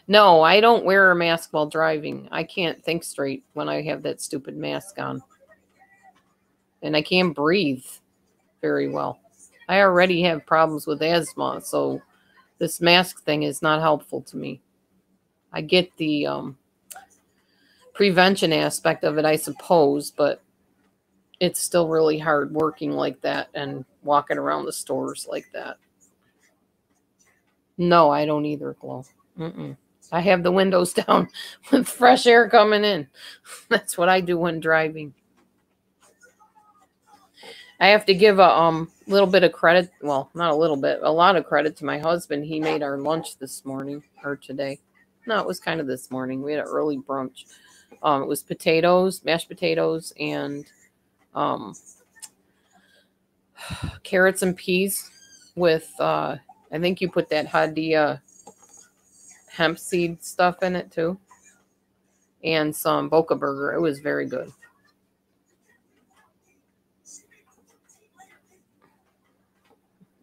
No, I don't wear a mask while driving. I can't think straight when I have that stupid mask on. And I can't breathe very well. I already have problems with asthma, so this mask thing is not helpful to me. I get the prevention aspect of it, I suppose, but it's still really hard working like that and walking around the stores like that. No, I don't either, Glow. I have the windows down with fresh air coming in. That's what I do when driving. I have to give a little bit of credit. Well, not a little bit, a lot of credit to my husband. He made our lunch this morning or today. No, it was kind of this morning. We had an early brunch. It was potatoes, mashed potatoes, and carrots and peas with, I think you put that Hadia hemp seed stuff in it too. And some Boca burger. It was very good.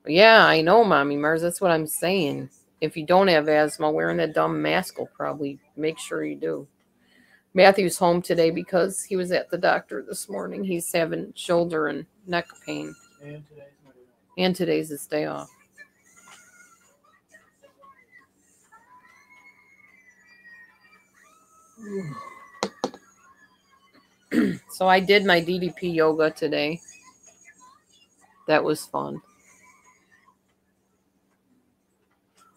Yeah, I know, Mommy Mars. That's what I'm saying. If you don't have asthma, wearing that dumb mask will probably make sure you do. Matthew's home today because he was at the doctor this morning. He's having shoulder and neck pain. And today's his day off. So I did my DDP yoga today. That was fun.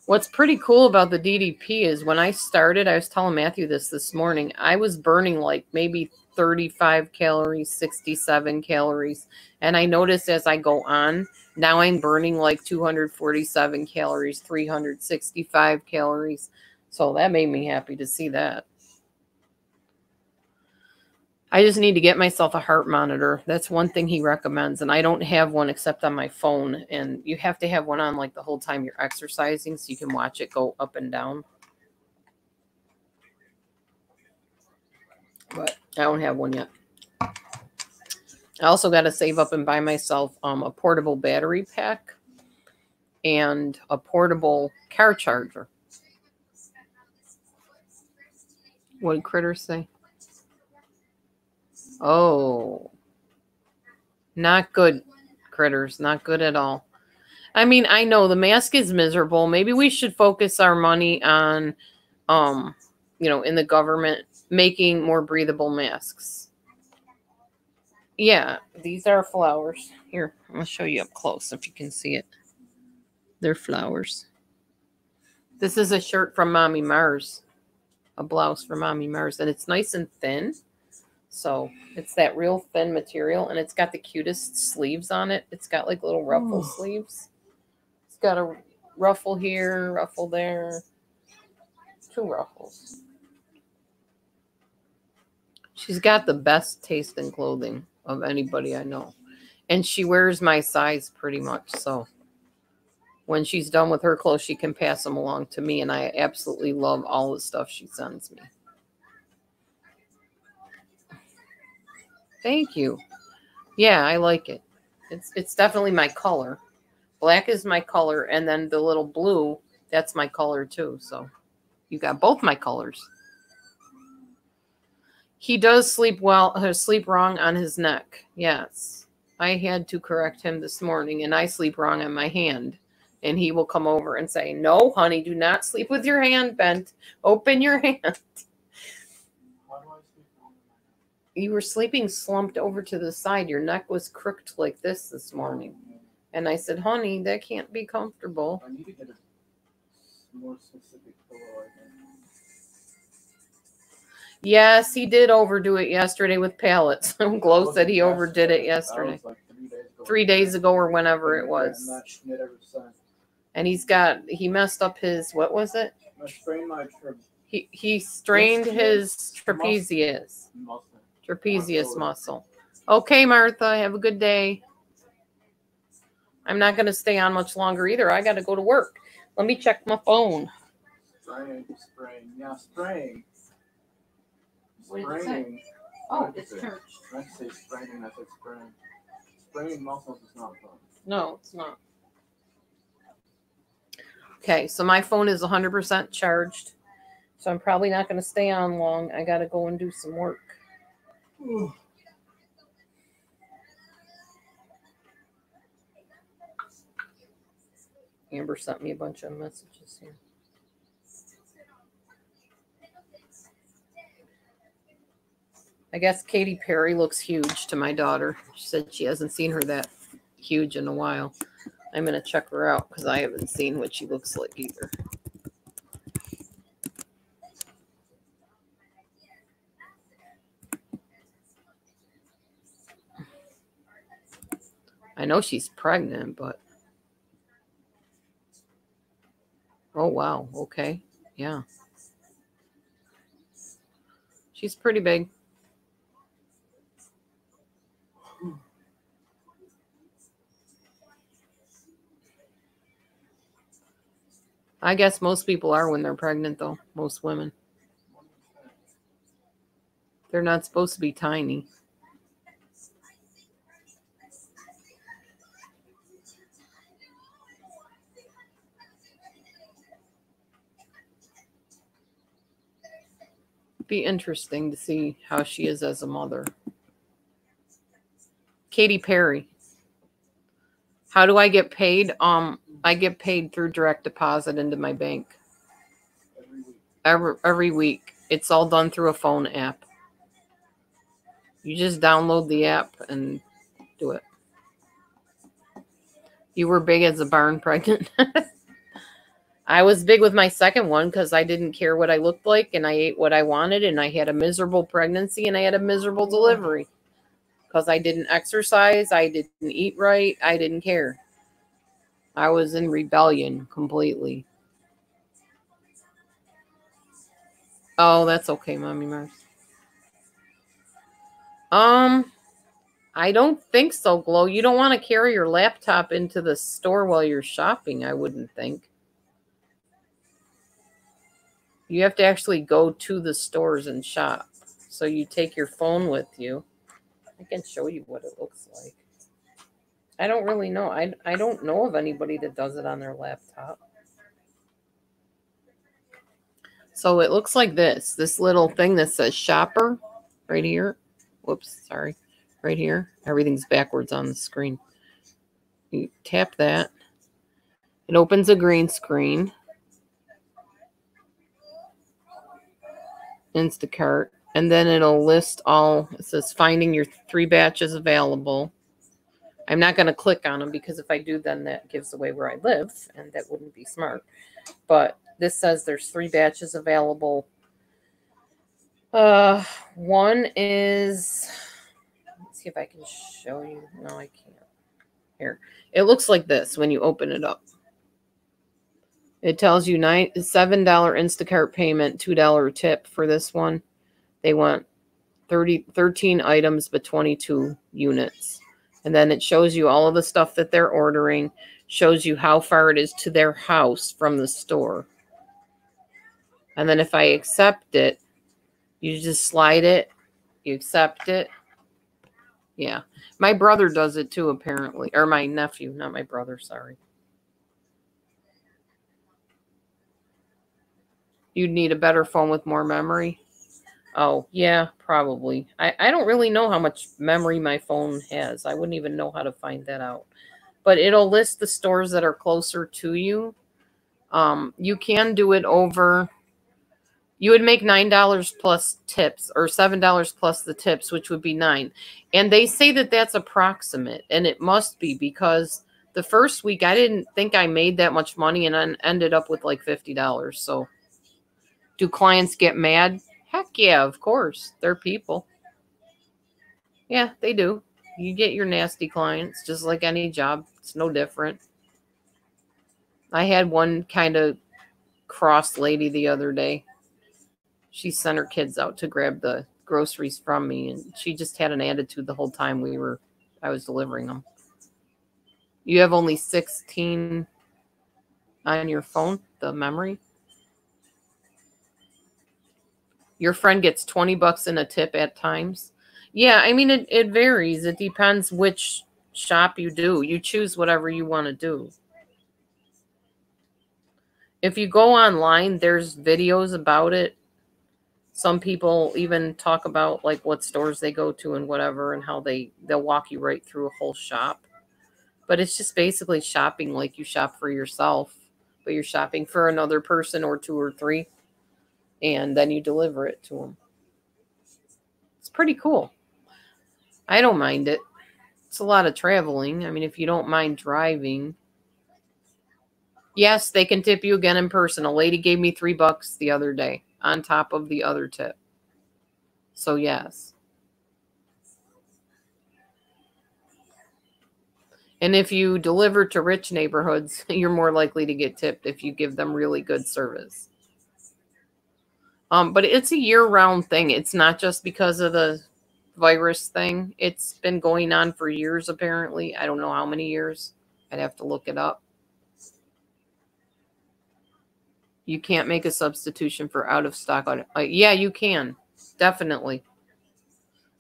What's pretty cool about the DDP is when I started, I was telling Matthew this morning, I was burning like maybe 35 calories, 67 calories. And I noticed as I go on, now I'm burning like 247 calories, 365 calories. So that made me happy to see that. I just need to get myself a heart monitor. That's one thing he recommends. And I don't have one except on my phone. And you have to have one on like the whole time you're exercising so you can watch it go up and down. But I don't have one yet. I also got to save up and buy myself a portable battery pack and a portable car charger. What did Critters say? Oh, not good, Critters. Not good at all. I mean, I know the mask is miserable. Maybe we should focus our money on, in the government making more breathable masks. Yeah, these are flowers. Here, I'm going to show you up close if you can see it. They're flowers. This is a shirt from Mommy Mars. A blouse for Mommy Mars. And it's nice and thin. So it's that real thin material, and it's got the cutest sleeves on it. It's got like little ruffle sleeves. It's got a ruffle here, ruffle there, 2 ruffles. She's got the best taste in clothing of anybody I know. And she wears my size pretty much. So when she's done with her clothes, she can pass them along to me, and I absolutely love all the stuff she sends me. Thank you. Yeah, I like it. It's definitely my color. Black is my color, and then the little blue That's my color too. So you got both my colors. He does sleep sleep wrong on his neck. Yes. I had to correct him this morning, and I sleep wrong on my hand. And he will come over and say, "No, honey, do not sleep with your hand bent. Open your hand." Why do I sleep on my You were sleeping slumped over to the side. Your neck was crooked like this morning. And I said, "Honey, that can't be comfortable." I need to get a more specific pillow, I think. Yes, he did overdo it yesterday with pallets. Glow said he overdid it That yesterday. was like 3 days ago. 3 days ago or whenever it was. And that schnitt ever since. And he messed up his, what was it? I strained my He strained his trapezius muscle. Okay, Martha, have a good day. I'm not going to stay on much longer either. I got to go to work. Let me check my phone. Spraying. Yeah, spraying. What did it say? Spraying. Oh, it's church. I say spraying, I said spraying. Spraying muscles is not fun. No, it's not. Okay, so my phone is 100% charged. So I'm probably not going to stay on long. I got to go and do some work. Amber sent me a bunch of messages here. I guess Katy Perry looks huge to my daughter. She said she hasn't seen her that huge in a while. I'm going to check her out because I haven't seen what she looks like either. I know she's pregnant, but... Oh, wow. Okay. Yeah. She's pretty big. I guess most people are when they're pregnant, though. Most women. They're not supposed to be tiny. Be interesting to see how she is as a mother. Katy Perry. How do I get paid? I get paid through direct deposit into my bank. Every week. It's all done through a phone app. You just download the app and do it. You were big as a barn pregnant. I was big with my second one because I didn't care what I looked like and I ate what I wanted and I had a miserable pregnancy and I had a miserable delivery because I didn't exercise, I didn't eat right, I didn't care. I was in rebellion completely. Oh, that's okay, Mommy Mars. I don't think so, Glow. You don't want to carry your laptop into the store while you're shopping, I wouldn't think. You have to actually go to the stores and shop. So you take your phone with you. I can show you what it looks like. I don't really know. I don't know of anybody that does it on their laptop. So it looks like this. This little thing that says shopper right here. Whoops, sorry. Right here. Everything's backwards on the screen. You tap that. It opens a green screen. Instacart. And then it'll list all. It says finding your 3 batches available. I'm not going to click on them because if I do, then that gives away where I live. And that wouldn't be smart. But this says there's 3 batches available. One is... Let's see if I can show you. No, I can't. Here. It looks like this when you open it up. It tells you $7 Instacart payment, $2 tip for this one. They want 13 items, but 22 units. And then it shows you all of the stuff that they're ordering, shows you how far it is to their house from the store. And then if I accept it, you just slide it, you accept it. Yeah. My brother does it too, apparently. Or my nephew, not my brother, sorry. You'd need a better phone with more memory. Oh, yeah, probably. I don't really know how much memory my phone has. I wouldn't even know how to find that out. But it'll list the stores that are closer to you. You can do it over. You would make $9 plus tips, or $7 plus the tips, which would be $9. And they say that that's approximate, and it must be, because the first week I didn't think I made that much money, and I ended up with like $50. So, do clients get mad? Heck yeah, of course. They're people. Yeah, they do. You get your nasty clients, just like any job. It's no different. I had one kind of cross lady the other day. She sent her kids out to grab the groceries from me, and she just had an attitude the whole time I was delivering them. You have only 16 on your phone, the memory. Your friend gets $20 in a tip at times. Yeah, I mean, it varies. It depends which shop you do. You choose whatever you want to do. If you go online, there's videos about it. Some people even talk about like what stores they go to and whatever, and how they'll walk you right through a whole shop. But it's just basically shopping like you shop for yourself, but you're shopping for another person or two or three, and then you deliver it to them. It's pretty cool. I don't mind it. It's a lot of traveling. I mean, if you don't mind driving. Yes, they can tip you again in person. A lady gave me $3 the other day on top of the other tip. So, yes. And if you deliver to rich neighborhoods, you're more likely to get tipped if you give them really good service. But it's a year-round thing. It's not just because of the virus thing. It's been going on for years, apparently. I don't know how many years. I'd have to look it up. You can't make a substitution for out of stock. Yeah, you can. Definitely.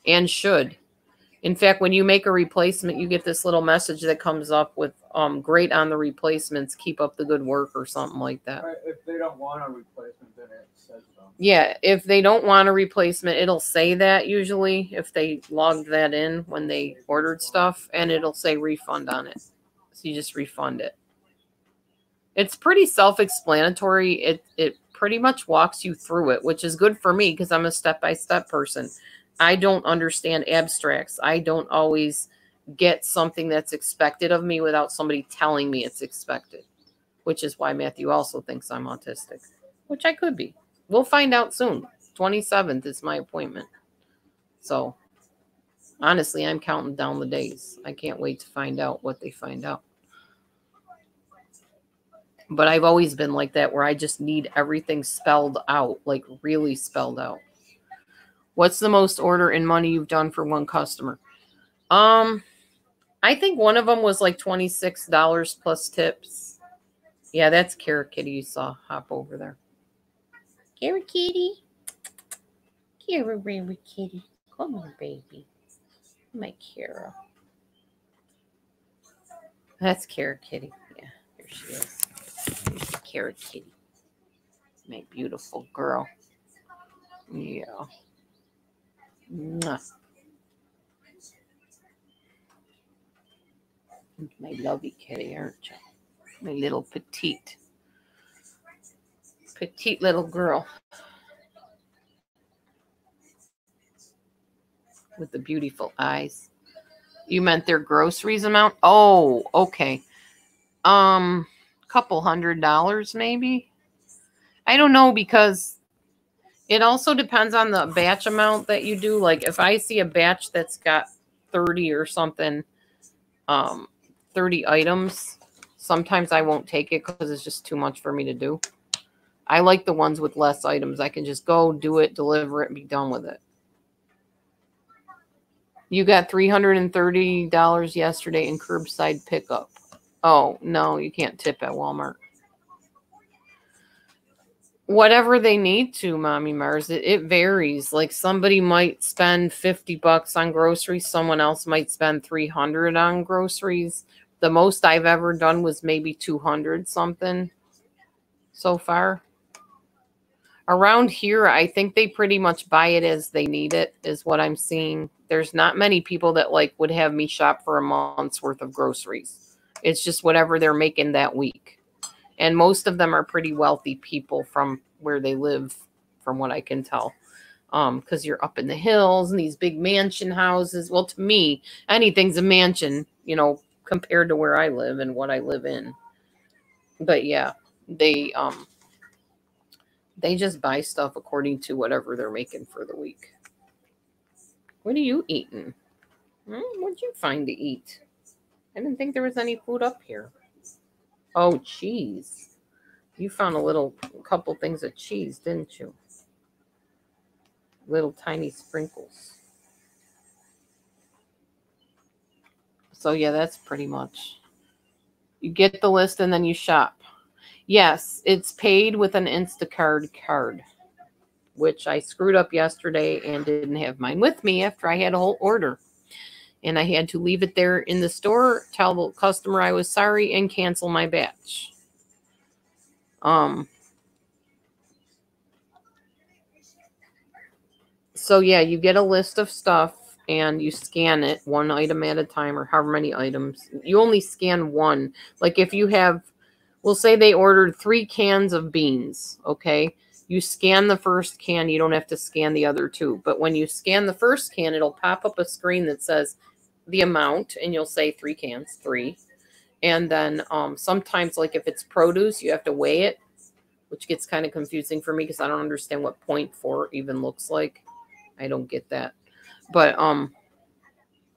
And should. In fact, when you make a replacement, you get this little message that comes up with great on the replacements. Keep up the good work or something like that. Right, if they don't want a replacement, then it says so. Yeah, if they don't want a replacement, it'll say that usually if they logged that in when they ordered stuff, and it'll say refund on it. So you just refund it. It's pretty self-explanatory. It pretty much walks you through it, which is good for me because I'm a step-by-step person. I don't understand abstracts. I don't always get something that's expected of me without somebody telling me it's expected, which is why Matthew also thinks I'm autistic, which I could be. We'll find out soon. 27th is my appointment. So, honestly, I'm counting down the days. I can't wait to find out what they find out. But I've always been like that, where I just need everything spelled out, like really spelled out. What's the most order in money you've done for one customer? I think one of them was like $26 plus tips. Yeah, that's Carrot Kitty you saw hop over there. Carrot Kitty. Carrot Kitty. Come on, baby. My Carrot. That's Carrot Kitty. Yeah, here she is. Here's the Carrot Kitty. My beautiful girl. Yeah. Mwah. My lovely kitty, aren't you? My little petite little girl with the beautiful eyes. You meant their groceries amount? Oh, okay. Couple $100 maybe. I don't know, because it also depends on the batch amount that you do. Like if I see a batch that's got 30 or something, 30 items, sometimes I won't take it because it's just too much for me to do. I like the ones with less items. I can just go do it, deliver it, and be done with it. You got $330 yesterday in curbside pickup. Oh, no, you can't tip at Walmart. Whatever they need to, Mommy Mars. It varies. Like somebody might spend $50 on groceries. Someone else might spend $300 on groceries. The most I've ever done was maybe 200 something so far. Around here, I think they pretty much buy it as they need it, is what I'm seeing. There's not many people that like would have me shop for a month's worth of groceries. It's just whatever they're making that week. And most of them are pretty wealthy people from where they live, from what I can tell. Because you're up in the hills and these big mansion houses. Well, to me, anything's a mansion, you know, compared to where I live and what I live in. But yeah, they just buy stuff according to whatever they're making for the week. What are you eating? What'd you find to eat? I didn't think there was any food up here. Oh, cheese. You found a couple things of cheese, didn't you? Little tiny sprinkles. So yeah, that's pretty much. You get the list and then you shop. Yes, it's paid with an Instacart card, which I screwed up yesterday and didn't have mine with me after I had a whole order. And I had to leave it there in the store, tell the customer I was sorry, and cancel my batch. So yeah, you get a list of stuff and you scan it one item at a time, or however many items. You only scan one. Like if you have, we'll say they ordered 3 cans of beans, okay? You scan the first can, you don't have to scan the other 2. But when you scan the first can, it'll pop up a screen that says the amount, and you'll say 3 cans, 3. And then sometimes, like if it's produce, you have to weigh it, which gets kind of confusing for me because I don't understand what 0.4 even looks like. I don't get that. But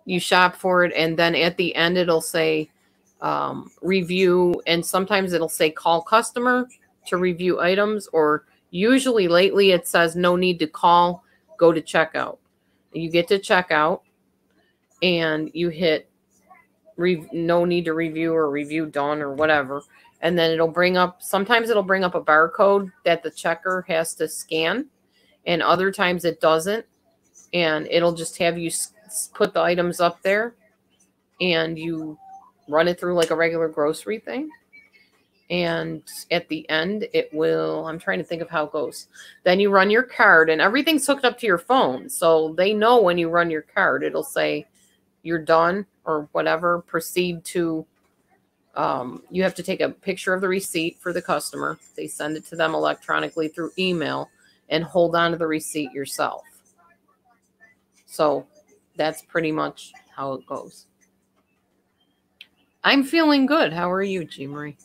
you shop for it, and then at the end it'll say review, and sometimes it'll say call customer to review items, or usually lately it says no need to call, go to checkout. You get to checkout and you hit no need to review or review done or whatever, and then it'll bring up, sometimes it'll bring up a barcode that the checker has to scan, and other times it doesn't, and it'll just have you put the items up there and you run it through like a regular grocery thing. And at the end, it will, I'm trying to think of how it goes. Then you run your card, and everything's hooked up to your phone. So they know when you run your card, it'll say you're done or whatever. Proceed to, you have to take a picture of the receipt for the customer. They send it to them electronically through email, and hold on to the receipt yourself. So that's pretty much how it goes. I'm feeling good. How are you, G. Marie?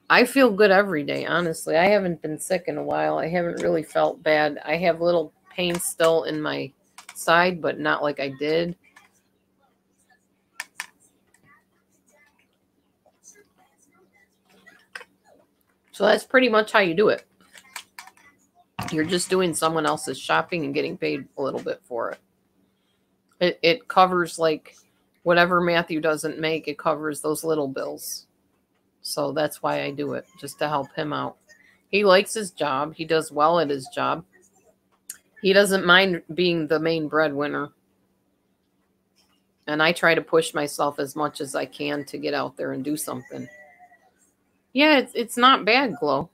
I feel good every day, honestly. I haven't been sick in a while. I haven't really felt bad. I have little pain still in my side, but not like I did. So that's pretty much how you do it. You're just doing someone else's shopping and getting paid a little bit for it. It covers like whatever Matthew doesn't make, it covers those little bills. So that's why I do it, just to help him out. He likes his job. He does well at his job. He doesn't mind being the main breadwinner. And I try to push myself as much as I can to get out there and do something. Yeah, it's not bad, Glow.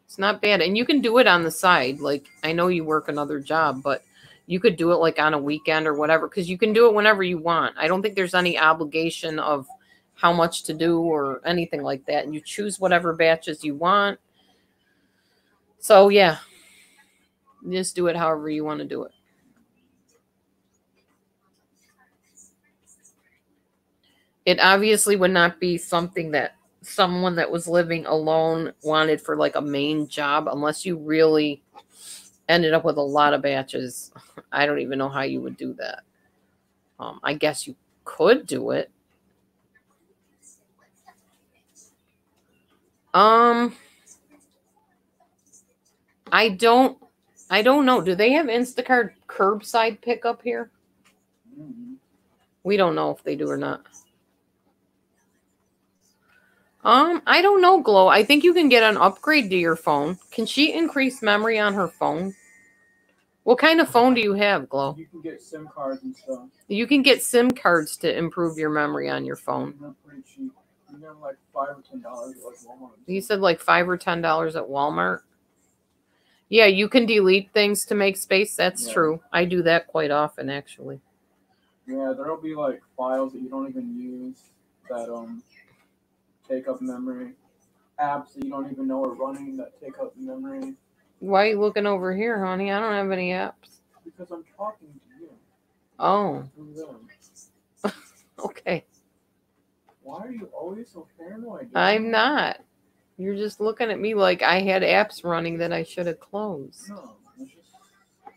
It's not bad. And you can do it on the side. Like, I know you work another job, but you could do it like on a weekend or whatever, because you can do it whenever you want. I don't think there's any obligation of how much to do or anything like that. And you choose whatever batches you want. So, yeah. Just do it however you want to do it. It obviously would not be something that someone that was living alone wanted for like a main job, unless you really ended up with a lot of batches. I don't even know how you would do that. I guess you could do it. I don't know. Do they have Instacart curbside pickup here? We don't know if they do or not. I don't know, Glow. I think you can get an upgrade to your phone. Can she increase memory on her phone? What kind of phone do you have, Glow? You can get SIM cards and stuff. You can get SIM cards to improve your memory on your phone. They're pretty cheap. You they're like $5 or $10 at like Walmart. You said like $5 or $10 at Walmart. Yeah, you can delete things to make space. That's Yeah. true. I do that quite often, actually. Yeah, there'll be like files that you don't even use that take up memory. Apps that you don't even know are running that take up memory. Why are you looking over here, honey? I don't have any apps. Because I'm talking to you. Oh, Through them. okay. Why are you always so paranoid? dude? I'm not. You're just looking at me like I had apps running that I should have closed. No, it's just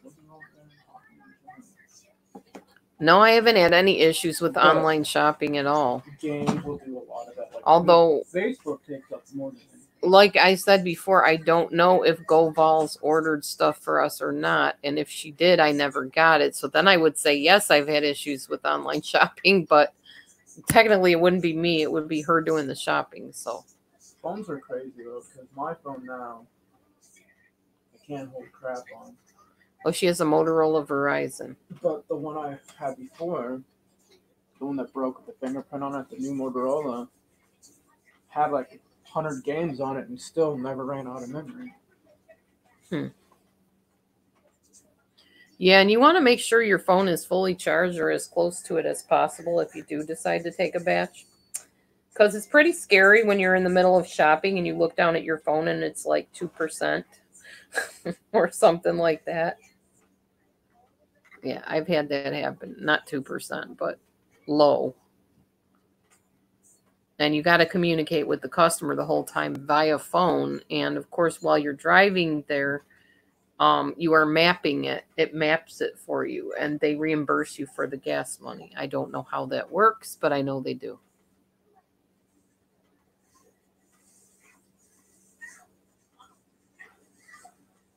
looking over there and talking to each other. No, I haven't had any issues with But- online shopping at all. Games will do a lot of that. Like, Although, Facebook takes up more than anything. like I said before, I don't know if GoVols ordered stuff for us or not. And if she did, I never got it. So then I would say, yes, I've had issues with online shopping, but technically it wouldn't be me. It would be her doing the shopping. So, Phones are crazy though, because my phone now, I can't hold crap on. oh, she has a Motorola Verizon. But the one I had before, the one that broke with the fingerprint on it, the new Motorola, had like 100 games on it and still never ran out of memory. Yeah, and you want to make sure your phone is fully charged or as close to it as possible if you do decide to take a batch. Because it's pretty scary when you're in the middle of shopping and you look down at your phone and it's like 2% or something like that. Yeah, I've had that happen. Not 2%, but low. And you got to communicate with the customer the whole time via phone. And of course, while you're driving there, you are mapping it. It maps it for you, and they reimburse you for the gas money. I don't know how that works, but I know they do.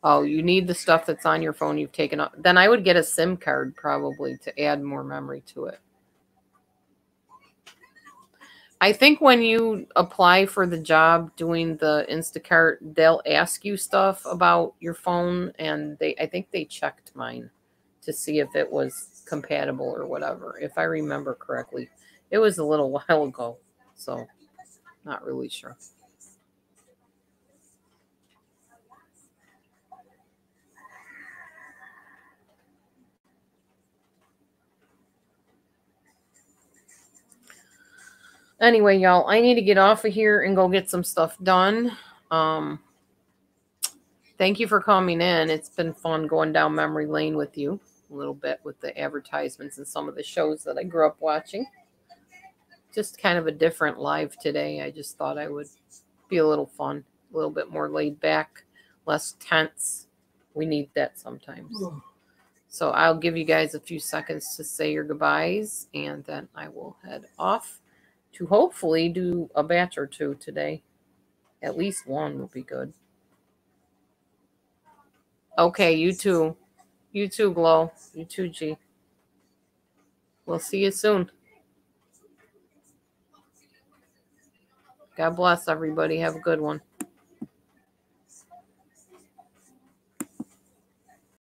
Oh, you need the stuff that's on your phone you've taken off. Then I would get a SIM card probably to add more memory to it. I think when you apply for the job doing the Instacart, they'll ask you stuff about your phone, and I think they checked mine to see if it was compatible or whatever, if I remember correctly. It was a little while ago, so not really sure. Anyway, y'all, I need to get off of here and go get some stuff done. Thank you for coming in. It's been fun going down memory lane with you a little bit with the advertisements and some of the shows that I grew up watching. Just kind of a different live today. I just thought I would be a little fun, a little bit more laid back, less tense. We need that sometimes. So I'll give you guys a few seconds to say your goodbyes, and then I will head off to hopefully do a batch or two today. At least one would be good. Okay, you too. You too, Glow. You too, G. We'll see you soon. God bless everybody. Have a good one.